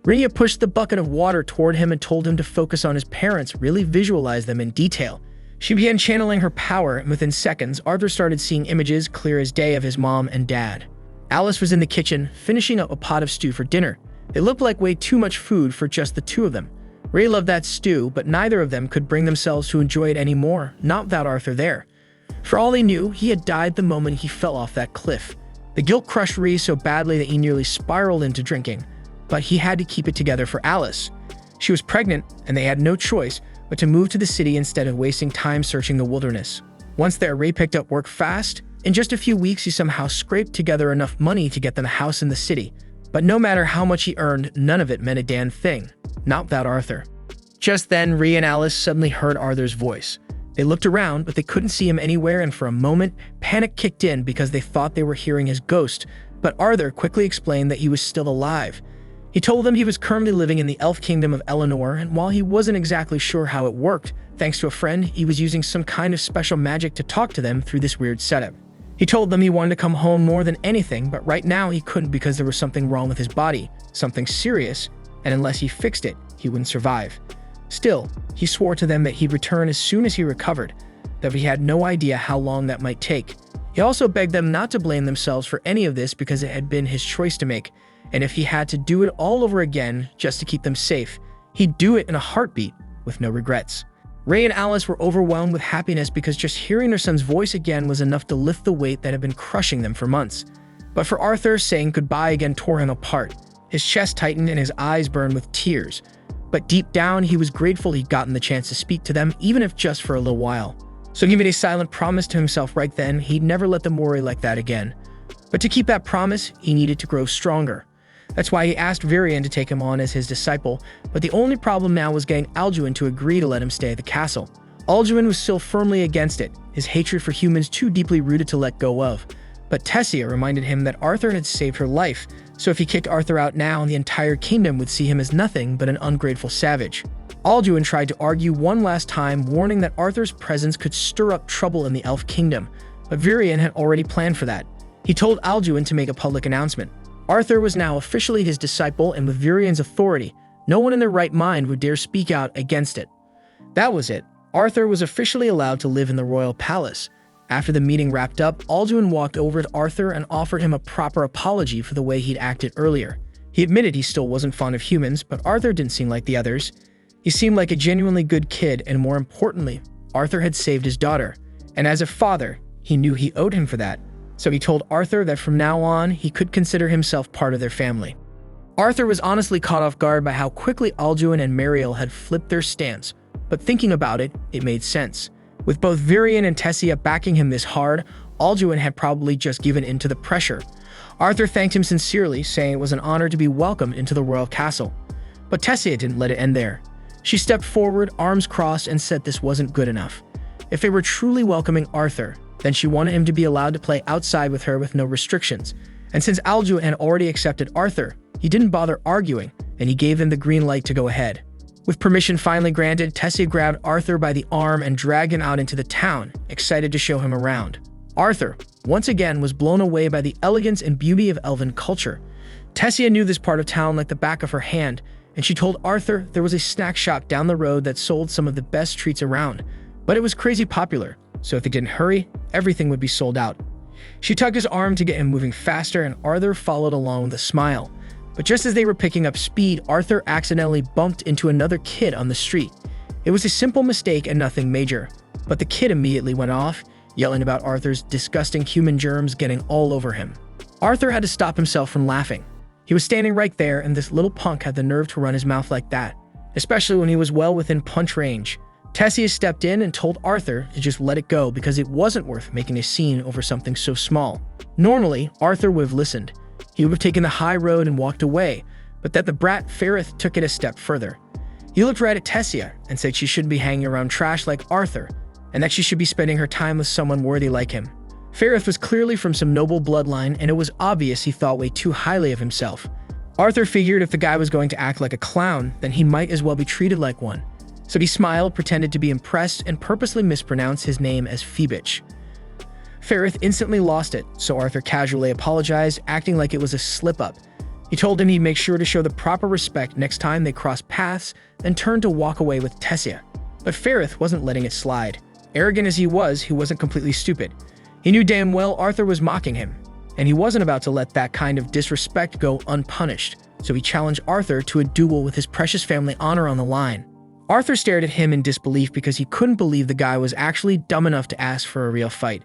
Rhynia pushed the bucket of water toward him and told him to focus on his parents, really visualize them in detail. She began channeling her power, and within seconds, Arthur started seeing images clear as day of his mom and dad. Alice was in the kitchen, finishing up a pot of stew for dinner. It looked like way too much food for just the two of them. Ray loved that stew, but neither of them could bring themselves to enjoy it anymore, not without Arthur there. For all he knew, he had died the moment he fell off that cliff. The guilt crushed Rhys so badly that he nearly spiraled into drinking, but he had to keep it together for Alice. She was pregnant, and they had no choice but to move to the city instead of wasting time searching the wilderness. Once there, Ray picked up work fast. In just a few weeks, he somehow scraped together enough money to get them a house in the city. But no matter how much he earned, none of it meant a damn thing. Not without Arthur. Just then, Ray and Alice suddenly heard Arthur's voice. They looked around, but they couldn't see him anywhere, and for a moment, panic kicked in because they thought they were hearing his ghost. But Arthur quickly explained that he was still alive. He told them he was currently living in the elf kingdom of Eleanor, and while he wasn't exactly sure how it worked, thanks to a friend, he was using some kind of special magic to talk to them through this weird setup. He told them he wanted to come home more than anything, but right now he couldn't because there was something wrong with his body, something serious, and unless he fixed it, he wouldn't survive. Still, he swore to them that he'd return as soon as he recovered, though he had no idea how long that might take. He also begged them not to blame themselves for any of this because it had been his choice to make, and if he had to do it all over again just to keep them safe, he'd do it in a heartbeat with no regrets. Ray and Alice were overwhelmed with happiness because just hearing their son's voice again was enough to lift the weight that had been crushing them for months. But for Arthur, saying goodbye again tore him apart. His chest tightened and his eyes burned with tears. But deep down, he was grateful he'd gotten the chance to speak to them, even if just for a little while. So he made a silent promise to himself right then he'd never let them worry like that again. But to keep that promise, he needed to grow stronger. That's why he asked Virian to take him on as his disciple, but the only problem now was getting Alduin to agree to let him stay at the castle. Alduin was still firmly against it, his hatred for humans too deeply rooted to let go of. But Tessia reminded him that Arthur had saved her life, so if he kicked Arthur out now, the entire kingdom would see him as nothing but an ungrateful savage. Alduin tried to argue one last time, warning that Arthur's presence could stir up trouble in the elf kingdom, but Virian had already planned for that. He told Alduin to make a public announcement. Arthur was now officially his disciple, and with Virian's authority, no one in their right mind would dare speak out against it. That was it. Arthur was officially allowed to live in the royal palace. After the meeting wrapped up, Alduin walked over to Arthur and offered him a proper apology for the way he'd acted earlier. He admitted he still wasn't fond of humans, but Arthur didn't seem like the others. He seemed like a genuinely good kid, and more importantly, Arthur had saved his daughter. And as a father, he knew he owed him for that. So he told Arthur that from now on, he could consider himself part of their family. Arthur was honestly caught off guard by how quickly Alduin and Mariel had flipped their stance, but thinking about it, it made sense. With both Virian and Tessia backing him this hard, Alduin had probably just given in to the pressure. Arthur thanked him sincerely, saying it was an honor to be welcomed into the royal castle. But Tessia didn't let it end there. She stepped forward, arms crossed, and said this wasn't good enough. If they were truly welcoming Arthur, then she wanted him to be allowed to play outside with her with no restrictions. And since Alduin had already accepted Arthur, he didn't bother arguing, and he gave them the green light to go ahead. With permission finally granted, Tessia grabbed Arthur by the arm and dragged him out into the town, excited to show him around. Arthur, once again, was blown away by the elegance and beauty of elven culture. Tessia knew this part of town like the back of her hand, and she told Arthur there was a snack shop down the road that sold some of the best treats around. But it was crazy popular, so if they didn't hurry, everything would be sold out. She tugged his arm to get him moving faster, and Arthur followed along with a smile. But just as they were picking up speed, Arthur accidentally bumped into another kid on the street. It was a simple mistake and nothing major, but the kid immediately went off, yelling about Arthur's disgusting human germs getting all over him. Arthur had to stop himself from laughing. He was standing right there, and this little punk had the nerve to run his mouth like that, especially when he was well within punch range. Tessia stepped in and told Arthur to just let it go because it wasn't worth making a scene over something so small. Normally, Arthur would have listened. He would have taken the high road and walked away, but that the brat Ferrith took it a step further. He looked right at Tessia and said she shouldn't be hanging around trash like Arthur, and that she should be spending her time with someone worthy like him. Ferrith was clearly from some noble bloodline, and it was obvious he thought way too highly of himself. Arthur figured if the guy was going to act like a clown, then he might as well be treated like one. So he smiled, pretended to be impressed, and purposely mispronounced his name as Phoebich. Ferrith instantly lost it, so Arthur casually apologized, acting like it was a slip-up. He told him he'd make sure to show the proper respect next time they crossed paths, and turned to walk away with Tessia. But Ferrith wasn't letting it slide. Arrogant as he wasn't completely stupid. He knew damn well Arthur was mocking him, and he wasn't about to let that kind of disrespect go unpunished, so he challenged Arthur to a duel with his precious family honor on the line. Arthur stared at him in disbelief because he couldn't believe the guy was actually dumb enough to ask for a real fight.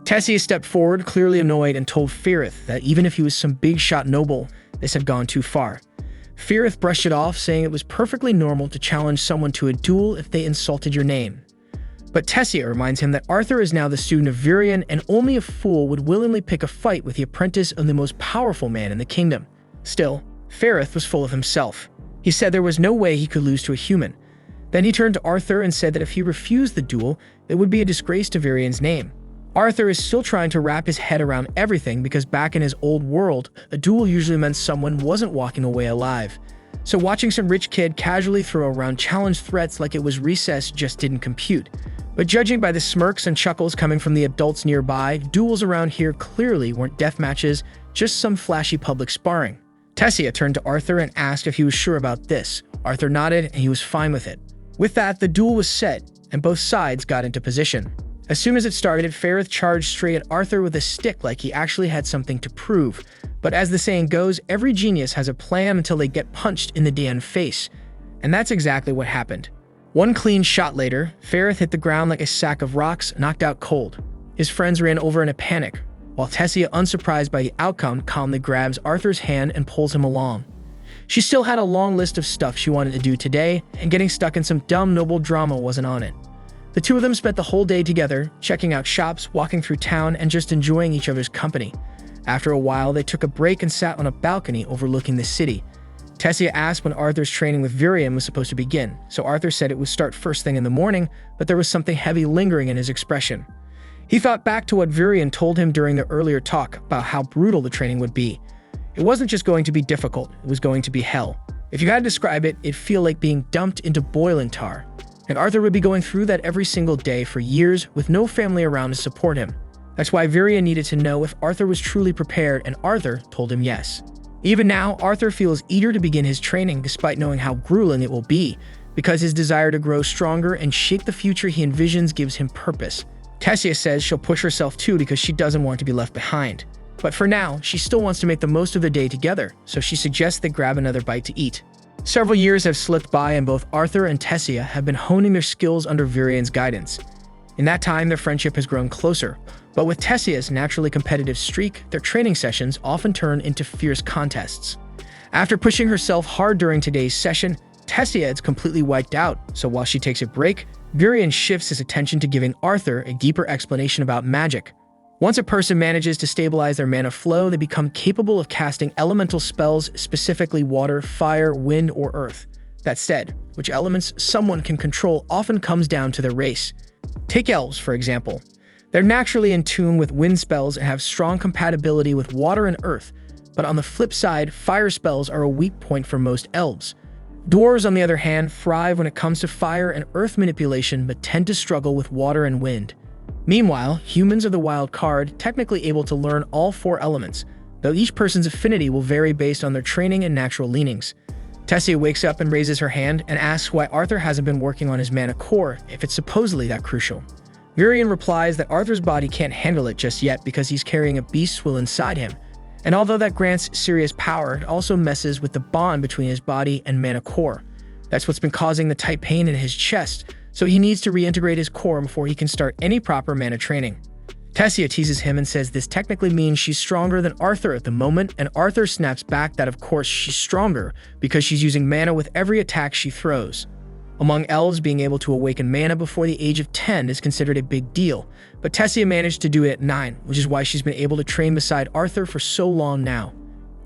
Tessia stepped forward, clearly annoyed, and told Ferrith that even if he was some big-shot noble, this had gone too far. Ferrith brushed it off, saying it was perfectly normal to challenge someone to a duel if they insulted your name. But Tessia reminds him that Arthur is now the student of Virion, and only a fool would willingly pick a fight with the apprentice of the most powerful man in the kingdom. Still, Ferrith was full of himself. He said there was no way he could lose to a human. Then he turned to Arthur and said that if he refused the duel, it would be a disgrace to Virion's name. Arthur is still trying to wrap his head around everything because back in his old world, a duel usually meant someone wasn't walking away alive. So watching some rich kid casually throw around challenge threats like it was recess just didn't compute. But judging by the smirks and chuckles coming from the adults nearby, duels around here clearly weren't death matches, just some flashy public sparring. Tessia turned to Arthur and asked if he was sure about this. Arthur nodded and he was fine with it. With that, the duel was set, and both sides got into position. As soon as it started, Ferrith charged straight at Arthur with a stick like he actually had something to prove. But as the saying goes, every genius has a plan until they get punched in the damn face. And that's exactly what happened. One clean shot later, Ferrith hit the ground like a sack of rocks, knocked out cold. His friends ran over in a panic, while Tessia, unsurprised by the outcome, calmly grabs Arthur's hand and pulls him along. She still had a long list of stuff she wanted to do today, and getting stuck in some dumb noble drama wasn't on it. The two of them spent the whole day together, checking out shops, walking through town, and just enjoying each other's company. After a while, they took a break and sat on a balcony overlooking the city. Tessia asked when Arthur's training with Virion was supposed to begin, so Arthur said it would start first thing in the morning, but there was something heavy lingering in his expression. He thought back to what Virion told him during the earlier talk about how brutal the training would be. It wasn't just going to be difficult, it was going to be hell. If you had to describe it, it'd feel like being dumped into boiling tar. And Arthur would be going through that every single day for years with no family around to support him. That's why Virion needed to know if Arthur was truly prepared, and Arthur told him yes. Even now, Arthur feels eager to begin his training despite knowing how grueling it will be, because his desire to grow stronger and shape the future he envisions gives him purpose. Tessia says she'll push herself too because she doesn't want to be left behind. But for now, she still wants to make the most of the day together, so she suggests they grab another bite to eat. Several years have slipped by and both Arthur and Tessia have been honing their skills under Virion's guidance. In that time, their friendship has grown closer, but with Tessia's naturally competitive streak, their training sessions often turn into fierce contests. After pushing herself hard during today's session, Tessia is completely wiped out, so while she takes a break, Virion shifts his attention to giving Arthur a deeper explanation about magic. Once a person manages to stabilize their mana flow, they become capable of casting elemental spells, specifically water, fire, wind, or earth. That said, which elements someone can control often comes down to their race. Take elves, for example. They're naturally in tune with wind spells and have strong compatibility with water and earth, but on the flip side, fire spells are a weak point for most elves. Dwarves, on the other hand, thrive when it comes to fire and earth manipulation but tend to struggle with water and wind. Meanwhile, humans are the wild card, technically able to learn all four elements, though each person's affinity will vary based on their training and natural leanings. Tessia wakes up and raises her hand and asks why Arthur hasn't been working on his mana core if it's supposedly that crucial. Virion replies that Arthur's body can't handle it just yet because he's carrying a beast will inside him, and although that grants serious power, it also messes with the bond between his body and mana core. That's what's been causing the tight pain in his chest, so he needs to reintegrate his core before he can start any proper mana training. Tessia teases him and says this technically means she's stronger than Arthur at the moment, and Arthur snaps back that of course she's stronger because she's using mana with every attack she throws. Among elves, being able to awaken mana before the age of 10 is considered a big deal, but Tessia managed to do it at 9, which is why she's been able to train beside Arthur for so long now.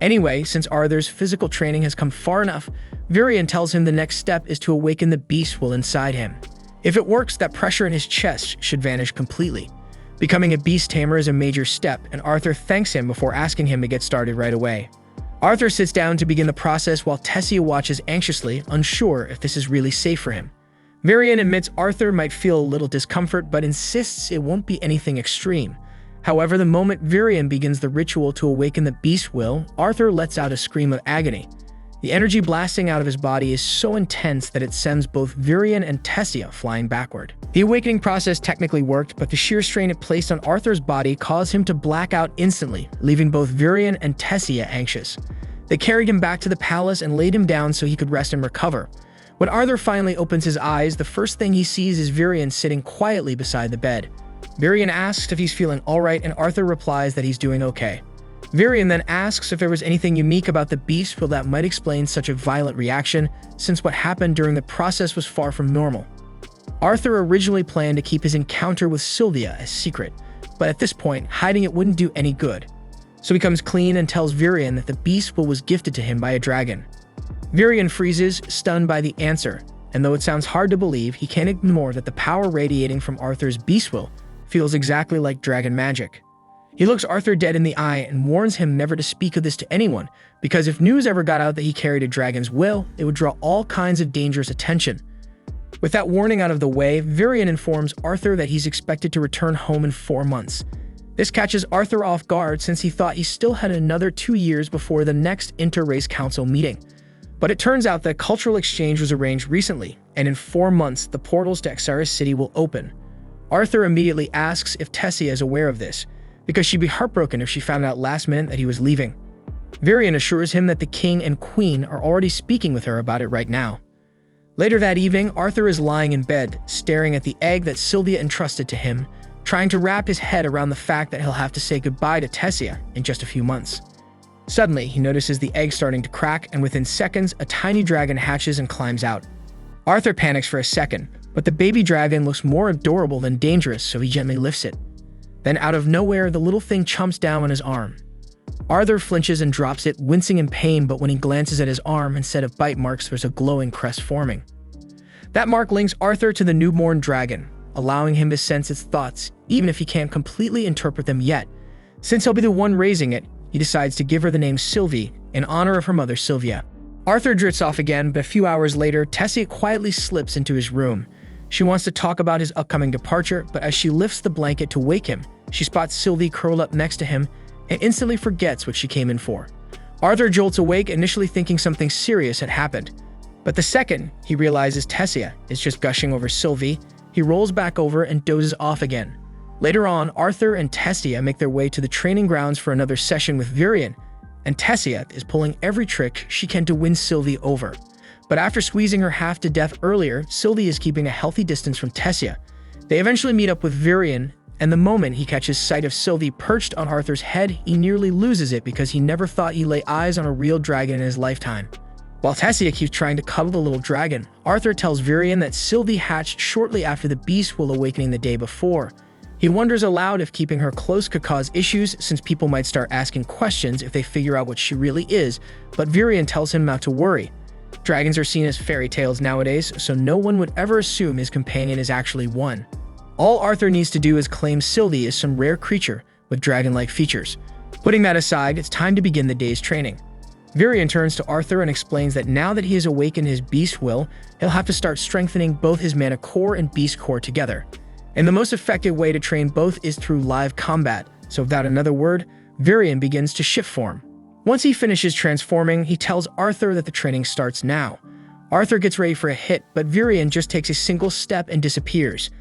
Anyway, since Arthur's physical training has come far enough, Virion tells him the next step is to awaken the beast will inside him. If it works, that pressure in his chest should vanish completely. Becoming a beast tamer is a major step, and Arthur thanks him before asking him to get started right away. Arthur sits down to begin the process while Tessia watches anxiously, unsure if this is really safe for him. Virion admits Arthur might feel a little discomfort, but insists it won't be anything extreme. However, the moment Virion begins the ritual to awaken the beast will, Arthur lets out a scream of agony. The energy blasting out of his body is so intense that it sends both Virion and Tessia flying backward. The awakening process technically worked, but the sheer strain it placed on Arthur's body caused him to black out instantly, leaving both Virion and Tessia anxious. They carried him back to the palace and laid him down so he could rest and recover. When Arthur finally opens his eyes, the first thing he sees is Virion sitting quietly beside the bed. Virion asks if he's feeling alright, and Arthur replies that he's doing okay. Varian then asks if there was anything unique about the beast will that might explain such a violent reaction, since what happened during the process was far from normal. Arthur originally planned to keep his encounter with Sylvia a secret, but at this point, hiding it wouldn't do any good. So he comes clean and tells Varian that the beast will was gifted to him by a dragon. Varian freezes, stunned by the answer, and though it sounds hard to believe, he can't ignore that the power radiating from Arthur's beast will feels exactly like dragon magic. He looks Arthur dead in the eye and warns him never to speak of this to anyone, because if news ever got out that he carried a dragon's will, it would draw all kinds of dangerous attention. With that warning out of the way, Varian informs Arthur that he's expected to return home in 4 months. This catches Arthur off guard since he thought he still had another 2 years before the next inter-race council meeting. But it turns out that cultural exchange was arranged recently, and in 4 months, the portals to Xaris City will open. Arthur immediately asks if Tessia is aware of this, because she'd be heartbroken if she found out last minute that he was leaving. Varian assures him that the king and queen are already speaking with her about it right now. Later that evening, Arthur is lying in bed, staring at the egg that Sylvia entrusted to him, trying to wrap his head around the fact that he'll have to say goodbye to Tessia in just a few months. Suddenly, he notices the egg starting to crack, and within seconds, a tiny dragon hatches and climbs out. Arthur panics for a second, but the baby dragon looks more adorable than dangerous, so he gently lifts it. Then out of nowhere, the little thing chomps down on his arm. Arthur flinches and drops it, wincing in pain, but when he glances at his arm, instead of bite marks, there's a glowing crest forming. That mark links Arthur to the newborn dragon, allowing him to sense its thoughts, even if he can't completely interpret them yet. Since he'll be the one raising it, he decides to give her the name Sylvie, in honor of her mother Sylvia. Arthur drifts off again, but a few hours later, Tessia quietly slips into his room. She wants to talk about his upcoming departure, but as she lifts the blanket to wake him, she spots Sylvie curled up next to him and instantly forgets what she came in for. Arthur jolts awake, initially thinking something serious had happened. But the second he realizes Tessia is just gushing over Sylvie, he rolls back over and dozes off again. Later on, Arthur and Tessia make their way to the training grounds for another session with Varian, and Tessia is pulling every trick she can to win Sylvie over. But after squeezing her half to death earlier, Sylvie is keeping a healthy distance from Tessia. They eventually meet up with Varian, and the moment he catches sight of Sylvie perched on Arthur's head, he nearly loses it because he never thought he'd lay eyes on a real dragon in his lifetime. While Tessia keeps trying to cuddle the little dragon, Arthur tells Varian that Sylvie hatched shortly after the beast will awakening the day before. He wonders aloud if keeping her close could cause issues, since people might start asking questions if they figure out what she really is, but Varian tells him not to worry. Dragons are seen as fairy tales nowadays, so no one would ever assume his companion is actually one. All Arthur needs to do is claim Sylvie as some rare creature with dragon-like features. Putting that aside, it's time to begin the day's training. Varian turns to Arthur and explains that now that he has awakened his beast will, he'll have to start strengthening both his mana core and beast core together. And the most effective way to train both is through live combat, so without another word, Varian begins to shift form. Once he finishes transforming, he tells Arthur that the training starts now. Arthur gets ready for a hit, but Varian just takes a single step and disappears.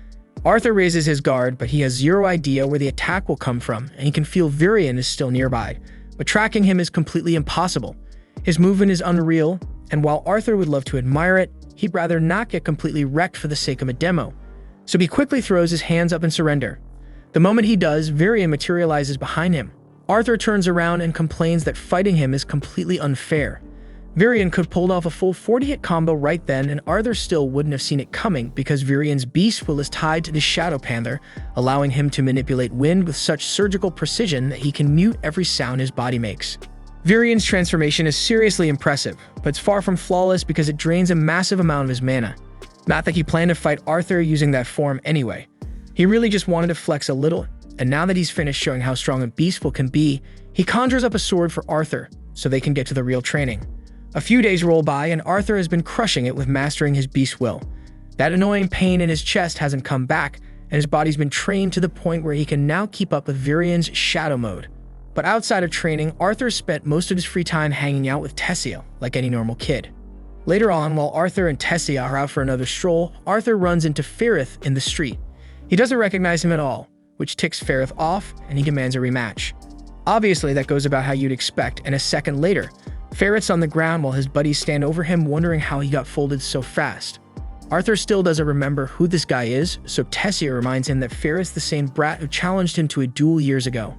Arthur raises his guard, but he has zero idea where the attack will come from, and he can feel Varian is still nearby. But tracking him is completely impossible. His movement is unreal, and while Arthur would love to admire it, he'd rather not get completely wrecked for the sake of a demo. So he quickly throws his hands up in surrender. The moment he does, Varian materializes behind him. Arthur turns around and complains that fighting him is completely unfair. Varian could pull off a full 40-hit combo right then, and Arthur still wouldn't have seen it coming because Varian's beast will is tied to the Shadow Panther, allowing him to manipulate wind with such surgical precision that he can mute every sound his body makes. Varian's transformation is seriously impressive, but it's far from flawless because it drains a massive amount of his mana. Not that he planned to fight Arthur using that form anyway. He really just wanted to flex a little, and now that he's finished showing how strong a beastful can be, he conjures up a sword for Arthur so they can get to the real training. A few days roll by, and Arthur has been crushing it with mastering his beast will. That annoying pain in his chest hasn't come back, and his body's been trained to the point where he can now keep up with Varian's shadow mode. But outside of training, Arthur spent most of his free time hanging out with Tessia, like any normal kid. Later on, while Arthur and Tessia are out for another stroll, Arthur runs into Ferrith in the street. He doesn't recognize him at all, which ticks Ferrith off, and he demands a rematch. Obviously, that goes about how you'd expect, and a second later, Ferrith's on the ground while his buddies stand over him wondering how he got folded so fast. Arthur still doesn't remember who this guy is, so Tessia reminds him that Ferrith's the same brat who challenged him to a duel years ago.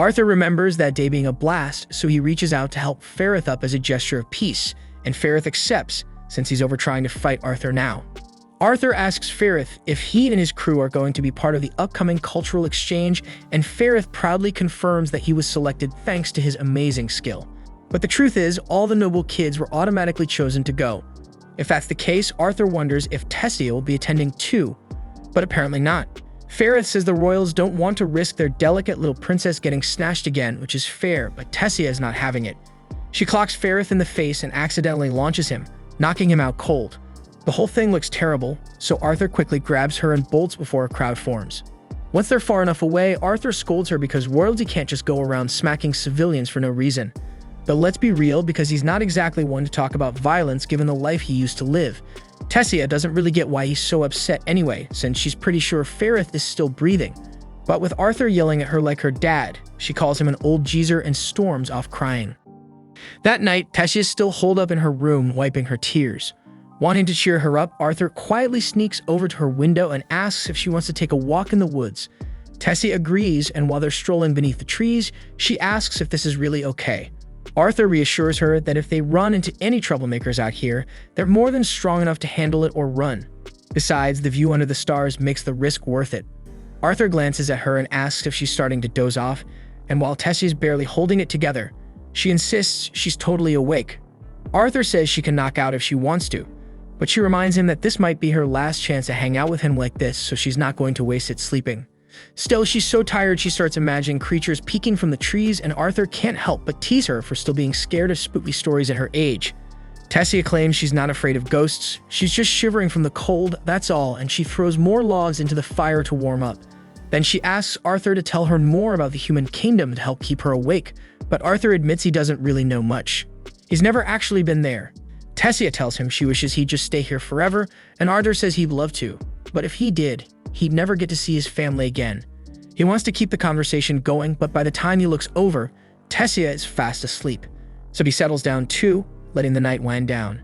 Arthur remembers that day being a blast, so he reaches out to help Ferrith up as a gesture of peace, and Ferrith accepts, since he's over trying to fight Arthur now. Arthur asks Ferrith if he and his crew are going to be part of the upcoming cultural exchange, and Ferrith proudly confirms that he was selected thanks to his amazing skill. But the truth is, all the noble kids were automatically chosen to go. If that's the case, Arthur wonders if Tessia will be attending too, but apparently not. Ferrith says the royals don't want to risk their delicate little princess getting snatched again, which is fair, but Tessia is not having it. She clocks Ferrith in the face and accidentally launches him, knocking him out cold. The whole thing looks terrible, so Arthur quickly grabs her and bolts before a crowd forms. Once they're far enough away, Arthur scolds her because royalty can't just go around smacking civilians for no reason. But let's be real, because he's not exactly one to talk about violence given the life he used to live. Tessia doesn't really get why he's so upset anyway, since she's pretty sure Ferrith is still breathing. But with Arthur yelling at her like her dad, she calls him an old geezer and storms off crying. That night, Tessia is still holed up in her room, wiping her tears. Wanting to cheer her up, Arthur quietly sneaks over to her window and asks if she wants to take a walk in the woods. Tessia agrees, and while they're strolling beneath the trees, she asks if this is really okay. Arthur reassures her that if they run into any troublemakers out here, they're more than strong enough to handle it or run. Besides, the view under the stars makes the risk worth it. Arthur glances at her and asks if she's starting to doze off, and while Tessia's barely holding it together, she insists she's totally awake. Arthur says she can knock out if she wants to, but she reminds him that this might be her last chance to hang out with him like this, so she's not going to waste it sleeping. Still, she's so tired she starts imagining creatures peeking from the trees, and Arthur can't help but tease her for still being scared of spooky stories at her age. Tessia claims she's not afraid of ghosts, she's just shivering from the cold, that's all, and she throws more logs into the fire to warm up. Then she asks Arthur to tell her more about the human kingdom to help keep her awake, but Arthur admits he doesn't really know much. He's never actually been there. Tessia tells him she wishes he'd just stay here forever, and Arthur says he'd love to, but if he did, he'd never get to see his family again. He wants to keep the conversation going, but by the time he looks over, Tessia is fast asleep. So he settles down too, letting the night wind down.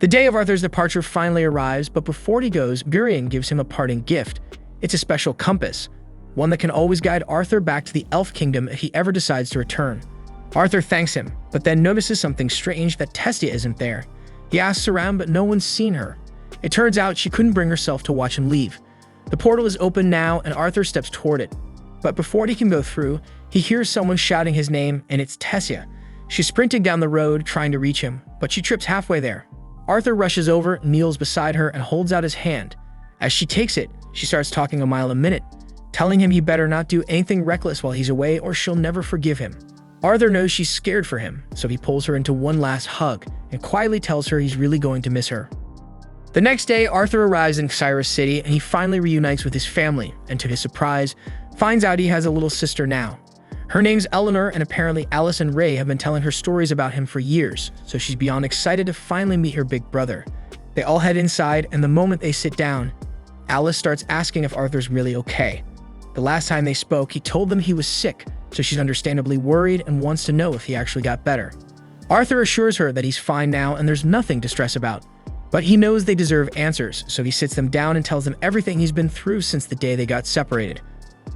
The day of Arthur's departure finally arrives, but before he goes, Gurion gives him a parting gift. It's a special compass, one that can always guide Arthur back to the Elf Kingdom if he ever decides to return. Arthur thanks him, but then notices something strange, that Tessia isn't there. He asks around, but no one's seen her. It turns out she couldn't bring herself to watch him leave. The portal is open now, and Arthur steps toward it. But before he can go through, he hears someone shouting his name, and it's Tessia. She's sprinting down the road, trying to reach him, but she trips halfway there. Arthur rushes over, kneels beside her, and holds out his hand. As she takes it, she starts talking a mile a minute, telling him he better not do anything reckless while he's away or she'll never forgive him. Arthur knows she's scared for him, so he pulls her into one last hug and quietly tells her he's really going to miss her. The next day, Arthur arrives in Cyrus City and he finally reunites with his family, and to his surprise, finds out he has a little sister now. Her name's Eleanor, and apparently Alice and Ray have been telling her stories about him for years, so she's beyond excited to finally meet her big brother. They all head inside, and the moment they sit down, Alice starts asking if Arthur's really okay. The last time they spoke, he told them he was sick, so she's understandably worried and wants to know if he actually got better. Arthur assures her that he's fine now and there's nothing to stress about. But he knows they deserve answers, so he sits them down and tells them everything he's been through since the day they got separated.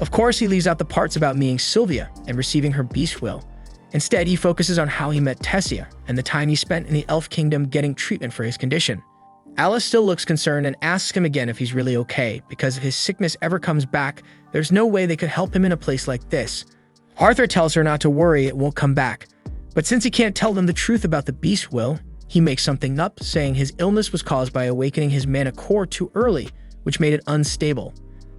Of course, he leaves out the parts about meeting Sylvia and receiving her beast will. Instead, he focuses on how he met Tessia and the time he spent in the Elf Kingdom getting treatment for his condition. Alice still looks concerned and asks him again if he's really okay, because if his sickness ever comes back, there's no way they could help him in a place like this. Arthur tells her not to worry, it won't come back. But since he can't tell them the truth about the beast will, he makes something up, saying his illness was caused by awakening his mana core too early, which made it unstable.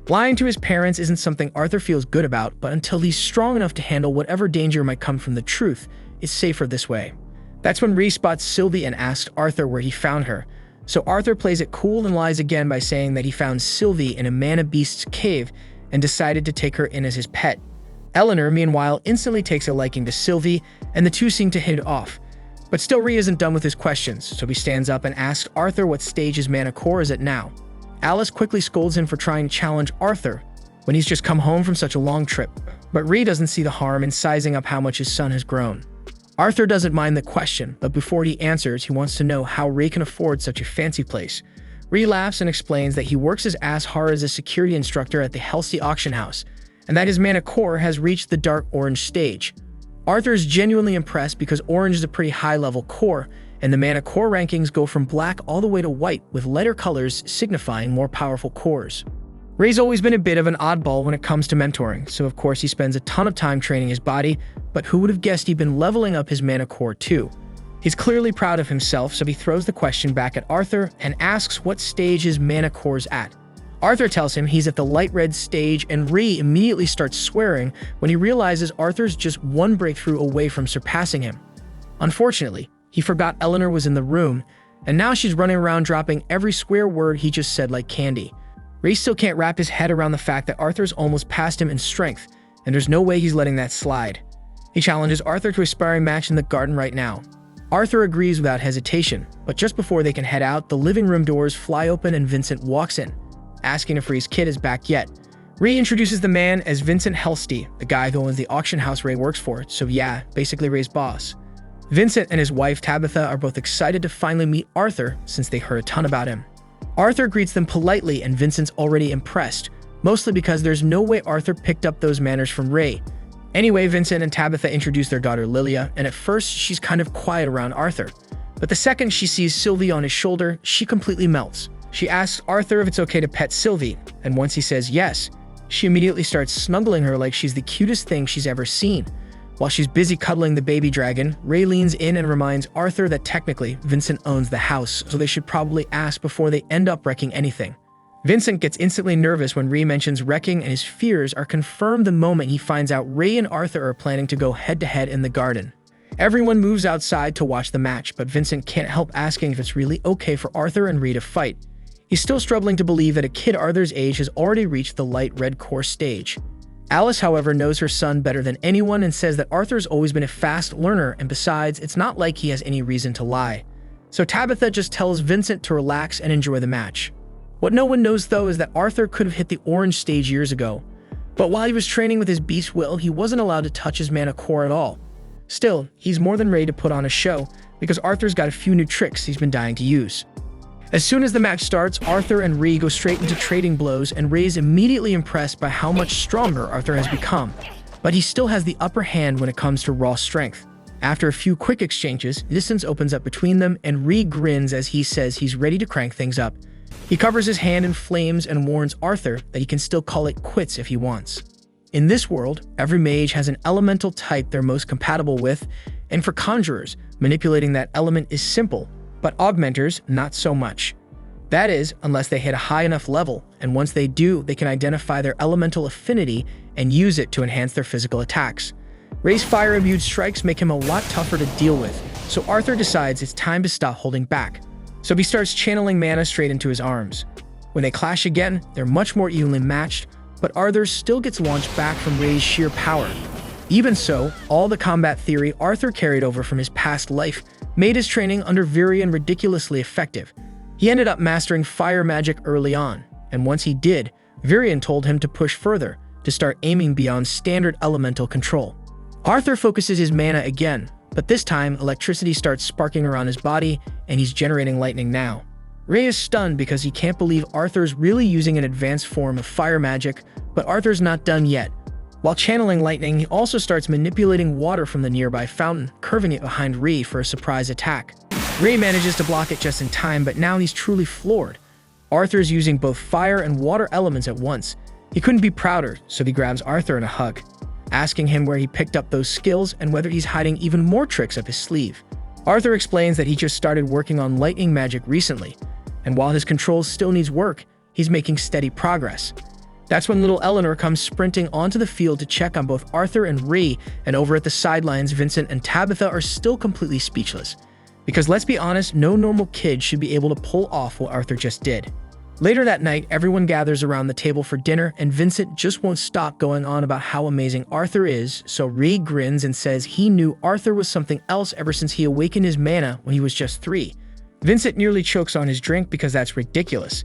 Lying to his parents isn't something Arthur feels good about, but until he's strong enough to handle whatever danger might come from the truth, it's safer this way. That's when Rhys spots Sylvie and asks Arthur where he found her. So Arthur plays it cool and lies again by saying that he found Sylvie in a mana beast's cave and decided to take her in as his pet. Eleanor, meanwhile, instantly takes a liking to Sylvie, and the two seem to hit it off. But still, Rhys isn't done with his questions, so he stands up and asks Arthur what stage his mana core is at now. Alice quickly scolds him for trying to challenge Arthur when he's just come home from such a long trip, but Rhys doesn't see the harm in sizing up how much his son has grown. Arthur doesn't mind the question, but before he answers, he wants to know how Ray can afford such a fancy place. Rhys laughs and explains that he works his ass hard as a security instructor at the Helsey auction house, and that his mana core has reached the dark orange stage. Arthur is genuinely impressed because orange is a pretty high-level core, and the mana core rankings go from black all the way to white, with lighter colors signifying more powerful cores. Ray's always been a bit of an oddball when it comes to mentoring, so of course he spends a ton of time training his body, but who would have guessed he'd been leveling up his mana core too? He's clearly proud of himself, so he throws the question back at Arthur and asks what stage his mana core's at. Arthur tells him he's at the light red stage, and Ray immediately starts swearing when he realizes Arthur's just one breakthrough away from surpassing him. Unfortunately, he forgot Eleanor was in the room, and now she's running around dropping every swear word he just said like candy. Ray still can't wrap his head around the fact that Arthur's almost past him in strength, and there's no way he's letting that slide. He challenges Arthur to a sparring match in the garden right now. Arthur agrees without hesitation, but just before they can head out, the living room doors fly open and Vincent walks in, asking if Ray's kid is back yet. Ray introduces the man as Vincent Helsty, the guy who owns the auction house Ray works for, so yeah, basically Ray's boss. Vincent and his wife Tabitha are both excited to finally meet Arthur since they heard a ton about him. Arthur greets them politely and Vincent's already impressed, mostly because there's no way Arthur picked up those manners from Ray. Anyway, Vincent and Tabitha introduce their daughter Lilia, and at first she's kind of quiet around Arthur. But the second she sees Sylvie on his shoulder, she completely melts. She asks Arthur if it's okay to pet Sylvie, and once he says yes, she immediately starts snuggling her like she's the cutest thing she's ever seen. While she's busy cuddling the baby dragon, Ray leans in and reminds Arthur that technically Vincent owns the house, so they should probably ask before they end up wrecking anything. Vincent gets instantly nervous when Ray mentions wrecking, and his fears are confirmed the moment he finds out Ray and Arthur are planning to go head-to-head in the garden. Everyone moves outside to watch the match, but Vincent can't help asking if it's really okay for Arthur and Ray to fight. He's still struggling to believe that a kid Arthur's age has already reached the light red core stage. Alice, however, knows her son better than anyone and says that Arthur's always been a fast learner, and besides, it's not like he has any reason to lie. So Tabitha just tells Vincent to relax and enjoy the match. What no one knows, though, is that Arthur could have hit the orange stage years ago. But while he was training with his beast will, he wasn't allowed to touch his mana core at all. Still, he's more than ready to put on a show, because Arthur's got a few new tricks he's been dying to use. As soon as the match starts, Arthur and Ray go straight into trading blows, and Ray's immediately impressed by how much stronger Arthur has become. But he still has the upper hand when it comes to raw strength. After a few quick exchanges, distance opens up between them, and Ray grins as he says he's ready to crank things up. He covers his hand in flames and warns Arthur that he can still call it quits if he wants. In this world, every mage has an elemental type they're most compatible with, and for conjurers, manipulating that element is simple, but augmenters, not so much. That is, unless they hit a high enough level, and once they do, they can identify their elemental affinity and use it to enhance their physical attacks. Ray's fire-imbued strikes make him a lot tougher to deal with, so Arthur decides it's time to stop holding back. So he starts channeling mana straight into his arms. When they clash again, they're much more evenly matched, but Arthur still gets launched back from Ray's sheer power. Even so, all the combat theory Arthur carried over from his past life made his training under Virion ridiculously effective. He ended up mastering fire magic early on, and once he did, Virion told him to push further, to start aiming beyond standard elemental control. Arthur focuses his mana again, but this time electricity starts sparking around his body, and he's generating lightning now. Ray is stunned because he can't believe Arthur's really using an advanced form of fire magic, but Arthur's not done yet. While channeling lightning, he also starts manipulating water from the nearby fountain, curving it behind Ray for a surprise attack. Ray manages to block it just in time, but now he's truly floored. Arthur's using both fire and water elements at once. He couldn't be prouder, so he grabs Arthur in a hug, asking him where he picked up those skills and whether he's hiding even more tricks up his sleeve. Arthur explains that he just started working on lightning magic recently, and while his control still needs work, he's making steady progress. That's when little Eleanor comes sprinting onto the field to check on both Arthur and Ray, and over at the sidelines, Vincent and Tabitha are still completely speechless. Because let's be honest, no normal kid should be able to pull off what Arthur just did. Later that night, everyone gathers around the table for dinner, and Vincent just won't stop going on about how amazing Arthur is, so Ray grins and says he knew Arthur was something else ever since he awakened his mana when he was just 3. Vincent nearly chokes on his drink because that's ridiculous.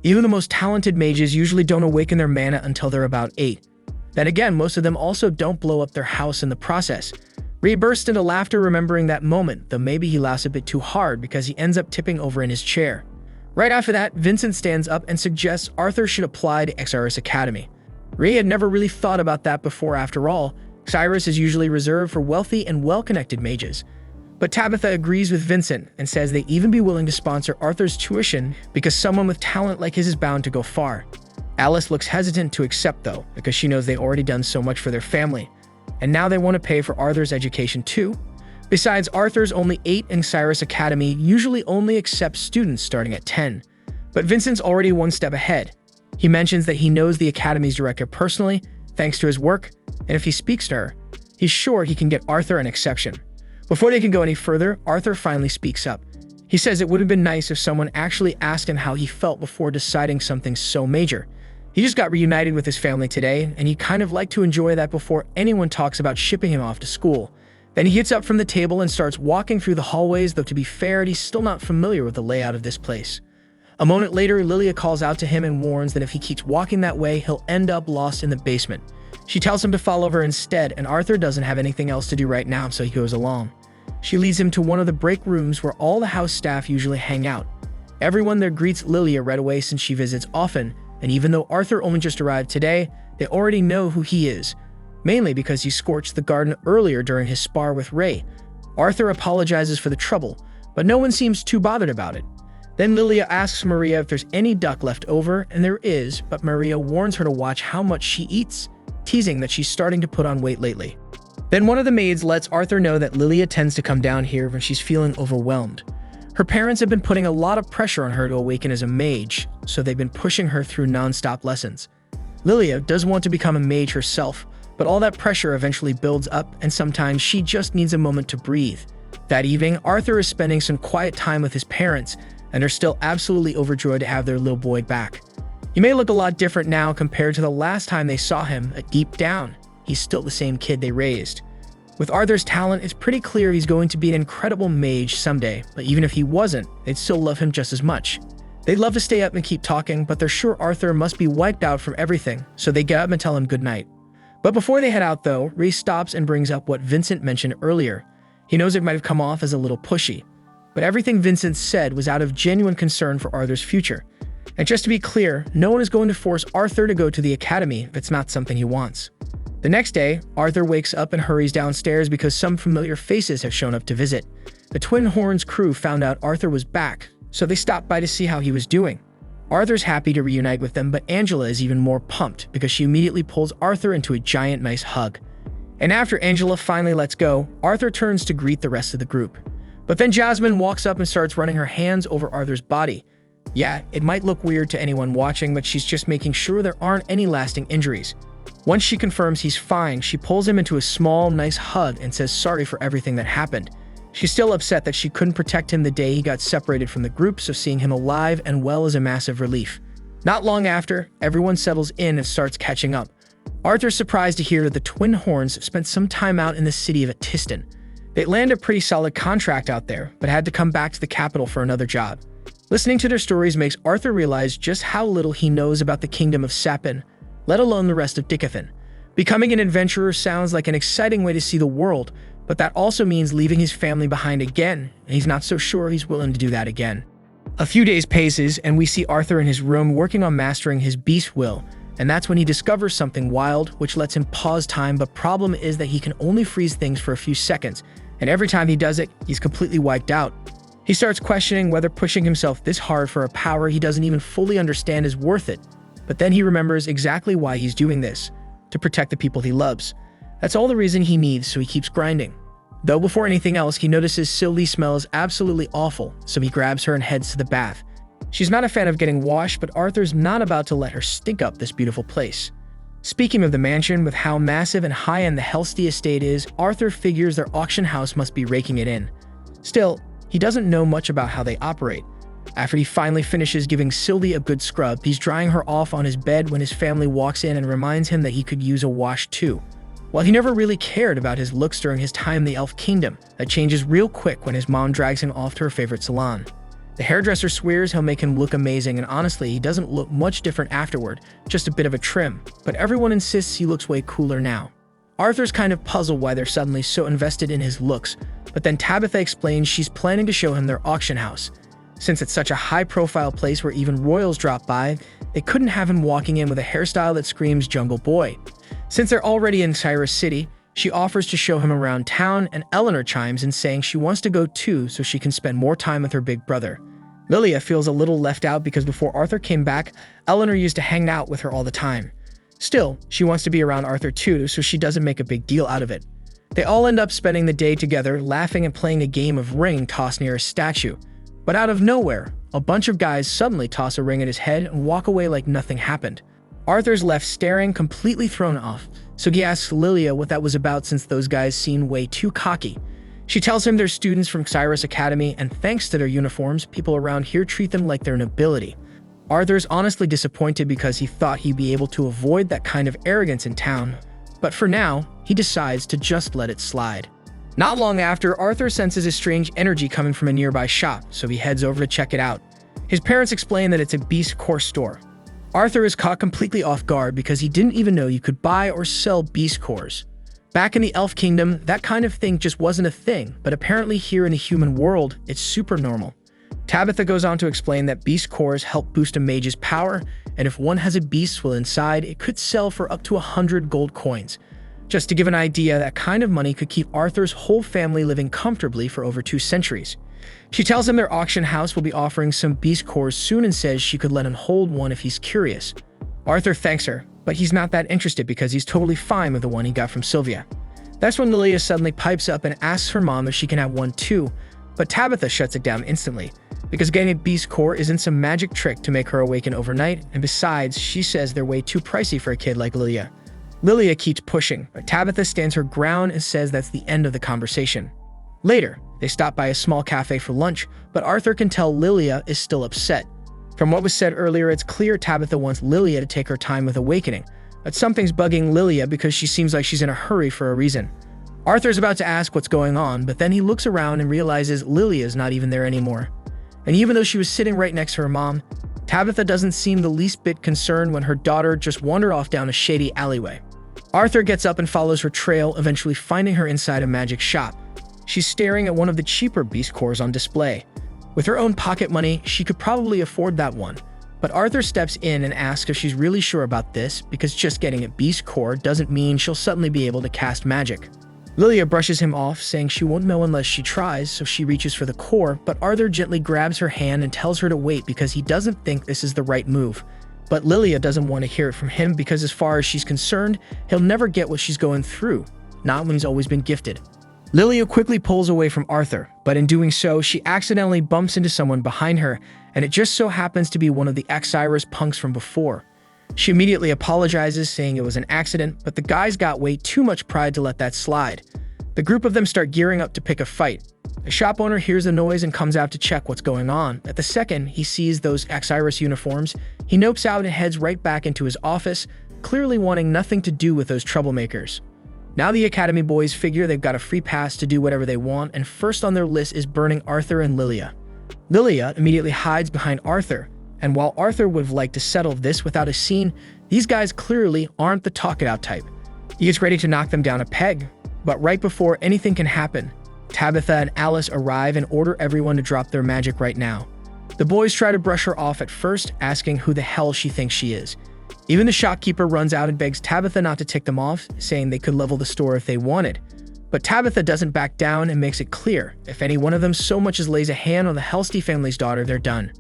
Even the most talented mages usually don't awaken their mana until they're about 8. Then again, most of them also don't blow up their house in the process. Ray bursts into laughter remembering that moment, though maybe he laughs a bit too hard because he ends up tipping over in his chair. Right after that, Vincent stands up and suggests Arthur should apply to XRS Academy. Ray had never really thought about that before. After all, Cyrus is usually reserved for wealthy and well-connected mages. But Tabitha agrees with Vincent and says they'd even be willing to sponsor Arthur's tuition because someone with talent like his is bound to go far. Alice looks hesitant to accept though, because she knows they've already done so much for their family, and now they want to pay for Arthur's education too. Besides, Arthur's only 8 and Cyrus Academy usually only accepts students starting at 10. But Vincent's already one step ahead. He mentions that he knows the Academy's director personally, thanks to his work, and if he speaks to her, he's sure he can get Arthur an exception. Before they can go any further, Arthur finally speaks up. He says it would have been nice if someone actually asked him how he felt before deciding something so major. He just got reunited with his family today, and he'd kind of like to enjoy that before anyone talks about shipping him off to school. Then he gets up from the table and starts walking through the hallways, though to be fair, he's still not familiar with the layout of this place. A moment later, Lilia calls out to him and warns that if he keeps walking that way, he'll end up lost in the basement. She tells him to follow her instead, and Arthur doesn't have anything else to do right now, so he goes along. She leads him to one of the break rooms where all the house staff usually hang out. Everyone there greets Lilia right away since she visits often, and even though Arthur only just arrived today, they already know who he is, mainly because he scorched the garden earlier during his spar with Ray. Arthur apologizes for the trouble, but no one seems too bothered about it. Then Lilia asks Maria if there's any duck left over, and there is, but Maria warns her to watch how much she eats, teasing that she's starting to put on weight lately. Then one of the maids lets Arthur know that Lilia tends to come down here when she's feeling overwhelmed. Her parents have been putting a lot of pressure on her to awaken as a mage, so they've been pushing her through non-stop lessons. Lilia does want to become a mage herself, but all that pressure eventually builds up, and sometimes she just needs a moment to breathe. That evening, Arthur is spending some quiet time with his parents, and are still absolutely overjoyed to have their little boy back. He may look a lot different now compared to the last time they saw him, but deep down, he's still the same kid they raised. With Arthur's talent, it's pretty clear he's going to be an incredible mage someday, but even if he wasn't, they'd still love him just as much. They'd love to stay up and keep talking, but they're sure Arthur must be wiped out from everything, so they get up and tell him goodnight. But before they head out though, Ray stops and brings up what Vincent mentioned earlier. He knows it might have come off as a little pushy, but everything Vincent said was out of genuine concern for Arthur's future. And just to be clear, no one is going to force Arthur to go to the academy if it's not something he wants. The next day, Arthur wakes up and hurries downstairs because some familiar faces have shown up to visit. The Twin Horns crew found out Arthur was back, so they stopped by to see how he was doing. Arthur's happy to reunite with them, but Angela is even more pumped because she immediately pulls Arthur into a giant nice hug. And after Angela finally lets go, Arthur turns to greet the rest of the group. But then Jasmine walks up and starts running her hands over Arthur's body. Yeah, it might look weird to anyone watching, but she's just making sure there aren't any lasting injuries. Once she confirms he's fine, she pulls him into a small, nice hug and says sorry for everything that happened. She's still upset that she couldn't protect him the day he got separated from the group, so seeing him alive and well is a massive relief. Not long after, everyone settles in and starts catching up. Arthur's surprised to hear that the Twin Horns spent some time out in the city of Atiston. They landed a pretty solid contract out there, but had to come back to the capital for another job. Listening to their stories makes Arthur realize just how little he knows about the kingdom of Sapin, let alone the rest of Dicathan. Becoming an adventurer sounds like an exciting way to see the world, but that also means leaving his family behind again, and he's not so sure he's willing to do that again. A few days passes, and we see Arthur in his room working on mastering his beast will, and that's when he discovers something wild, which lets him pause time, but problem is that he can only freeze things for a few seconds, and every time he does it, he's completely wiped out. He starts questioning whether pushing himself this hard for a power he doesn't even fully understand is worth it, but then he remembers exactly why he's doing this, to protect the people he loves. That's all the reason he needs, so he keeps grinding. Though before anything else, he notices Sylvie smells absolutely awful, so he grabs her and heads to the bath. She's not a fan of getting washed, but Arthur's not about to let her stink up this beautiful place. Speaking of the mansion, with how massive and high-end the Helsty estate is, Arthur figures their auction house must be raking it in. Still, he doesn't know much about how they operate. After he finally finishes giving Sylvie a good scrub, he's drying her off on his bed when his family walks in and reminds him that he could use a wash too. While he never really cared about his looks during his time in the Elf Kingdom, that changes real quick when his mom drags him off to her favorite salon. The hairdresser swears he'll make him look amazing, and honestly, he doesn't look much different afterward, just a bit of a trim, but everyone insists he looks way cooler now. Arthur's kind of puzzled why they're suddenly so invested in his looks, but then Tabitha explains she's planning to show him their auction house. Since it's such a high-profile place where even royals drop by, They couldn't have him walking in with a hairstyle that screams Jungle Boy. Since they're already in Cyrus City, she offers to show him around town, and Eleanor chimes in saying she wants to go too so she can spend more time with her big brother. Lilia feels a little left out because before Arthur came back, Eleanor used to hang out with her all the time. Still, she wants to be around Arthur too, so she doesn't make a big deal out of it. They all end up spending the day together, laughing and playing a game of ring toss near a statue. But out of nowhere, a bunch of guys suddenly toss a ring at his head and walk away like nothing happened. Arthur's left staring, completely thrown off, so he asks Lilia what that was about since those guys seem way too cocky. She tells him they're students from Cyrus Academy, and thanks to their uniforms, people around here treat them like they're nobility. Arthur's honestly disappointed because he thought he'd be able to avoid that kind of arrogance in town, but for now, he decides to just let it slide. Not long after, Arthur senses a strange energy coming from a nearby shop, so he heads over to check it out. His parents explain that it's a beast core store. Arthur is caught completely off guard because he didn't even know you could buy or sell beast cores. Back in the Elf Kingdom, that kind of thing just wasn't a thing, but apparently here in the human world, it's super normal. Tabitha goes on to explain that beast cores help boost a mage's power, and if one has a beast will inside, it could sell for up to 100 gold coins. Just to give an idea, that kind of money could keep Arthur's whole family living comfortably for over 2 centuries. She tells him their auction house will be offering some beast cores soon and says she could let him hold one if he's curious. Arthur thanks her, but he's not that interested because he's totally fine with the one he got from Sylvia. That's when Lilia suddenly pipes up and asks her mom if she can have one too, but Tabitha shuts it down instantly, because getting a beast core isn't some magic trick to make her awaken overnight, and besides, she says they're way too pricey for a kid like Lilia. Lilia keeps pushing, but Tabitha stands her ground and says that's the end of the conversation. Later, they stop by a small cafe for lunch, but Arthur can tell Lilia is still upset. From what was said earlier, it's clear Tabitha wants Lilia to take her time with awakening, but something's bugging Lilia because she seems like she's in a hurry for a reason. Arthur's about to ask what's going on, but then he looks around and realizes Lilia's not even there anymore. And even though she was sitting right next to her mom, Tabitha doesn't seem the least bit concerned when her daughter just wandered off down a shady alleyway. Arthur gets up and follows her trail, eventually finding her inside a magic shop. She's staring at one of the cheaper beast cores on display. With her own pocket money, she could probably afford that one. But Arthur steps in and asks if she's really sure about this, because just getting a beast core doesn't mean she'll suddenly be able to cast magic. Lilia brushes him off, saying she won't know unless she tries, so she reaches for the core, but Arthur gently grabs her hand and tells her to wait because he doesn't think this is the right move. But Lilia doesn't want to hear it from him because as far as she's concerned, he'll never get what she's going through, not when he's always been gifted. Lilia quickly pulls away from Arthur, but in doing so, she accidentally bumps into someone behind her, and it just so happens to be one of the ex-Cyrus punks from before. She immediately apologizes, saying it was an accident, but the guys got way too much pride to let that slide. The group of them start gearing up to pick a fight. The shop owner hears the noise and comes out to check what's going on. At the second he sees those ex-Cyrus uniforms, he nopes out and heads right back into his office, clearly wanting nothing to do with those troublemakers. Now the Academy boys figure they've got a free pass to do whatever they want, and first on their list is burning Arthur and Lilia. Lilia immediately hides behind Arthur, and while Arthur would have liked to settle this without a scene, these guys clearly aren't the talk-it-out type. He gets ready to knock them down a peg, but right before anything can happen, Tabitha and Alice arrive and order everyone to drop their magic right now. The boys try to brush her off at first, asking who the hell she thinks she is. Even the shopkeeper runs out and begs Tabitha not to tick them off, saying they could level the store if they wanted. But Tabitha doesn't back down and makes it clear, if any one of them so much as lays a hand on the Helsty family's daughter, they're done.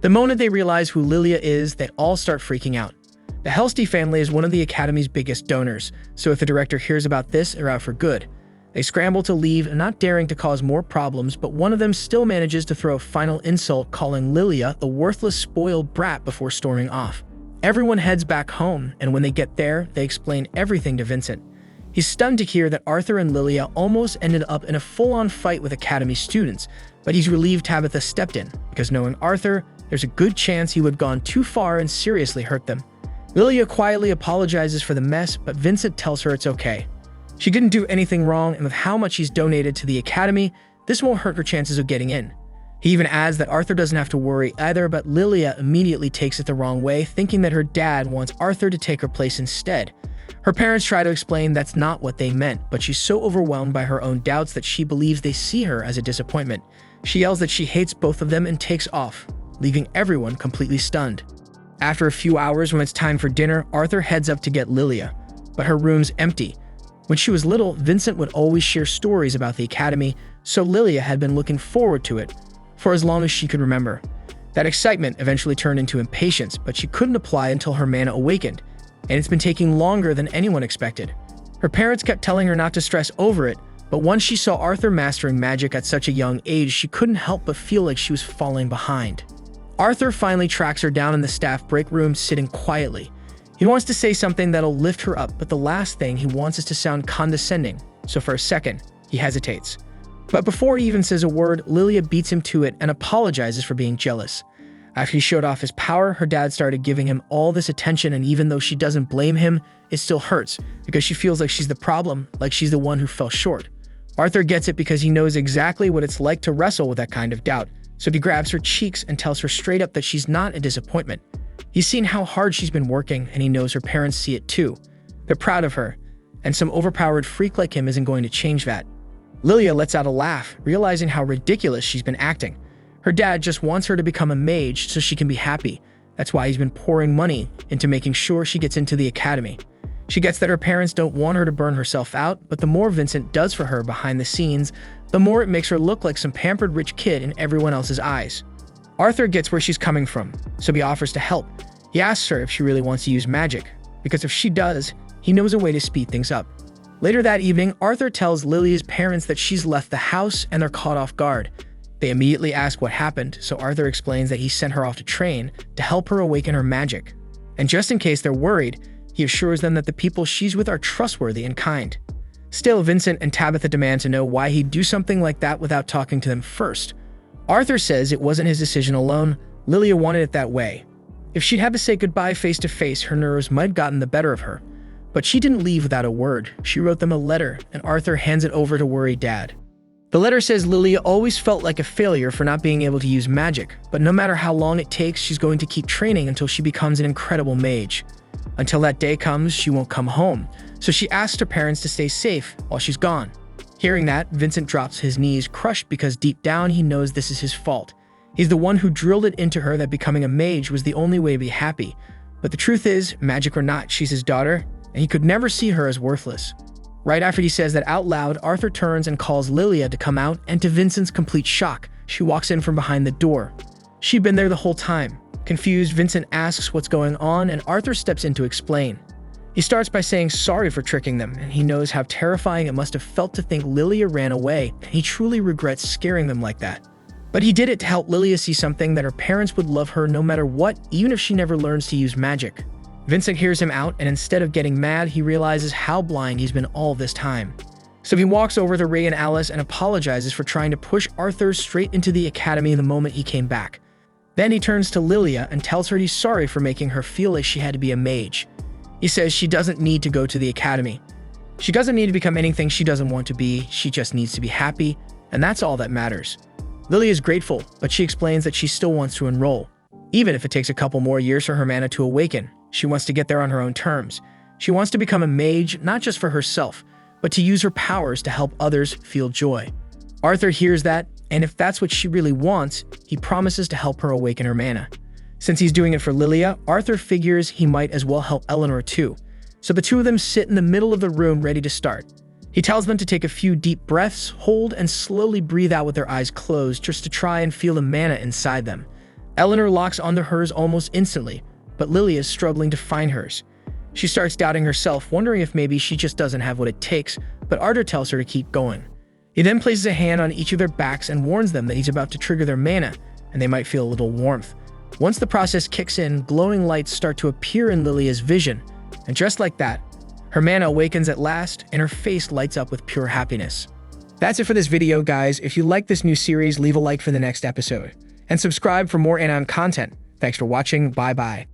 The moment they realize who Lilia is, they all start freaking out. The Helsty family is one of the Academy's biggest donors, so if the director hears about this, they're out for good. They scramble to leave, not daring to cause more problems, but one of them still manages to throw a final insult, calling Lilia a worthless, spoiled brat before storming off. Everyone heads back home, and when they get there, they explain everything to Vincent. He's stunned to hear that Arthur and Lilia almost ended up in a full-on fight with Academy students, but he's relieved Tabitha stepped in, because knowing Arthur, there's a good chance he would have gone too far and seriously hurt them. Lilia quietly apologizes for the mess, but Vincent tells her it's okay. She didn't do anything wrong, and with how much he's donated to the Academy, this won't hurt her chances of getting in. He even adds that Arthur doesn't have to worry either, but Lilia immediately takes it the wrong way, thinking that her dad wants Arthur to take her place instead. Her parents try to explain that's not what they meant, but she's so overwhelmed by her own doubts that she believes they see her as a disappointment. She yells that she hates both of them and takes off, leaving everyone completely stunned. After a few hours, when it's time for dinner, Arthur heads up to get Lilia, but her room's empty. When she was little, Vincent would always share stories about the academy, so Lilia had been looking forward to it for as long as she could remember. That excitement eventually turned into impatience, but she couldn't apply until her mana awakened, and it's been taking longer than anyone expected. Her parents kept telling her not to stress over it, but once she saw Arthur mastering magic at such a young age, she couldn't help but feel like she was falling behind. Arthur finally tracks her down in the staff break room, sitting quietly. He wants to say something that'll lift her up, but the last thing he wants is to sound condescending, so for a second, he hesitates. But before he even says a word, Lilia beats him to it and apologizes for being jealous. After he showed off his power, her dad started giving him all this attention, and even though she doesn't blame him, it still hurts because she feels like she's the problem, like she's the one who fell short. Arthur gets it because he knows exactly what it's like to wrestle with that kind of doubt, so he grabs her cheeks and tells her straight up that she's not a disappointment. He's seen how hard she's been working, and he knows her parents see it too. They're proud of her, and some overpowered freak like him isn't going to change that. Lilia lets out a laugh, realizing how ridiculous she's been acting. Her dad just wants her to become a mage so she can be happy. That's why he's been pouring money into making sure she gets into the academy. She gets that her parents don't want her to burn herself out, but the more Vincent does for her behind the scenes, the more it makes her look like some pampered rich kid in everyone else's eyes. Arthur gets where she's coming from, so he offers to help. He asks her if she really wants to use magic, because if she does, he knows a way to speed things up. Later that evening, Arthur tells Lilia's parents that she's left the house and they're caught off guard. They immediately ask what happened, so Arthur explains that he sent her off to train to help her awaken her magic. And just in case they're worried, he assures them that the people she's with are trustworthy and kind. Still, Vincent and Tabitha demand to know why he'd do something like that without talking to them first. Arthur says it wasn't his decision alone, Lilia wanted it that way. If she'd had to say goodbye face to face, her nerves might have gotten the better of her. But she didn't leave without a word. She wrote them a letter, and Arthur hands it over to worried Dad. The letter says Lilia always felt like a failure for not being able to use magic, but no matter how long it takes, she's going to keep training until she becomes an incredible mage. Until that day comes, she won't come home, so she asks her parents to stay safe while she's gone. Hearing that, Vincent drops his knees, crushed because deep down he knows this is his fault. He's the one who drilled it into her that becoming a mage was the only way to be happy. But the truth is, magic or not, she's his daughter, and he could never see her as worthless. Right after he says that out loud, Arthur turns and calls Lilia to come out, and to Vincent's complete shock, she walks in from behind the door. She'd been there the whole time. Confused, Vincent asks what's going on, and Arthur steps in to explain. He starts by saying sorry for tricking them, and he knows how terrifying it must have felt to think Lilia ran away, and he truly regrets scaring them like that. But he did it to help Lilia see something that her parents would love her no matter what, even if she never learns to use magic. Vincent hears him out, and instead of getting mad, he realizes how blind he's been all this time. So he walks over to Ray and Alice and apologizes for trying to push Arthur straight into the academy the moment he came back. Then he turns to Lilia and tells her he's sorry for making her feel like she had to be a mage. He says she doesn't need to go to the academy. She doesn't need to become anything she doesn't want to be, she just needs to be happy, and that's all that matters. Lilia is grateful, but she explains that she still wants to enroll. Even if it takes a couple more years for her mana to awaken, she wants to get there on her own terms. She wants to become a mage, not just for herself, but to use her powers to help others feel joy. Arthur hears that, and if that's what she really wants, he promises to help her awaken her mana. Since he's doing it for Lilia, Arthur figures he might as well help Eleanor too. So the two of them sit in the middle of the room ready to start. He tells them to take a few deep breaths, hold, and slowly breathe out with their eyes closed just to try and feel the mana inside them. Eleanor locks onto hers almost instantly, but Lilia is struggling to find hers. She starts doubting herself, wondering if maybe she just doesn't have what it takes, but Arthur tells her to keep going. He then places a hand on each of their backs and warns them that he's about to trigger their mana, and they might feel a little warmth. Once the process kicks in, glowing lights start to appear in Lilia's vision, and just like that, her mana awakens at last, and her face lights up with pure happiness. That's it for this video, guys. If you like this new series, leave a like for the next episode, and subscribe for more Anon content. Thanks for watching. Bye-bye.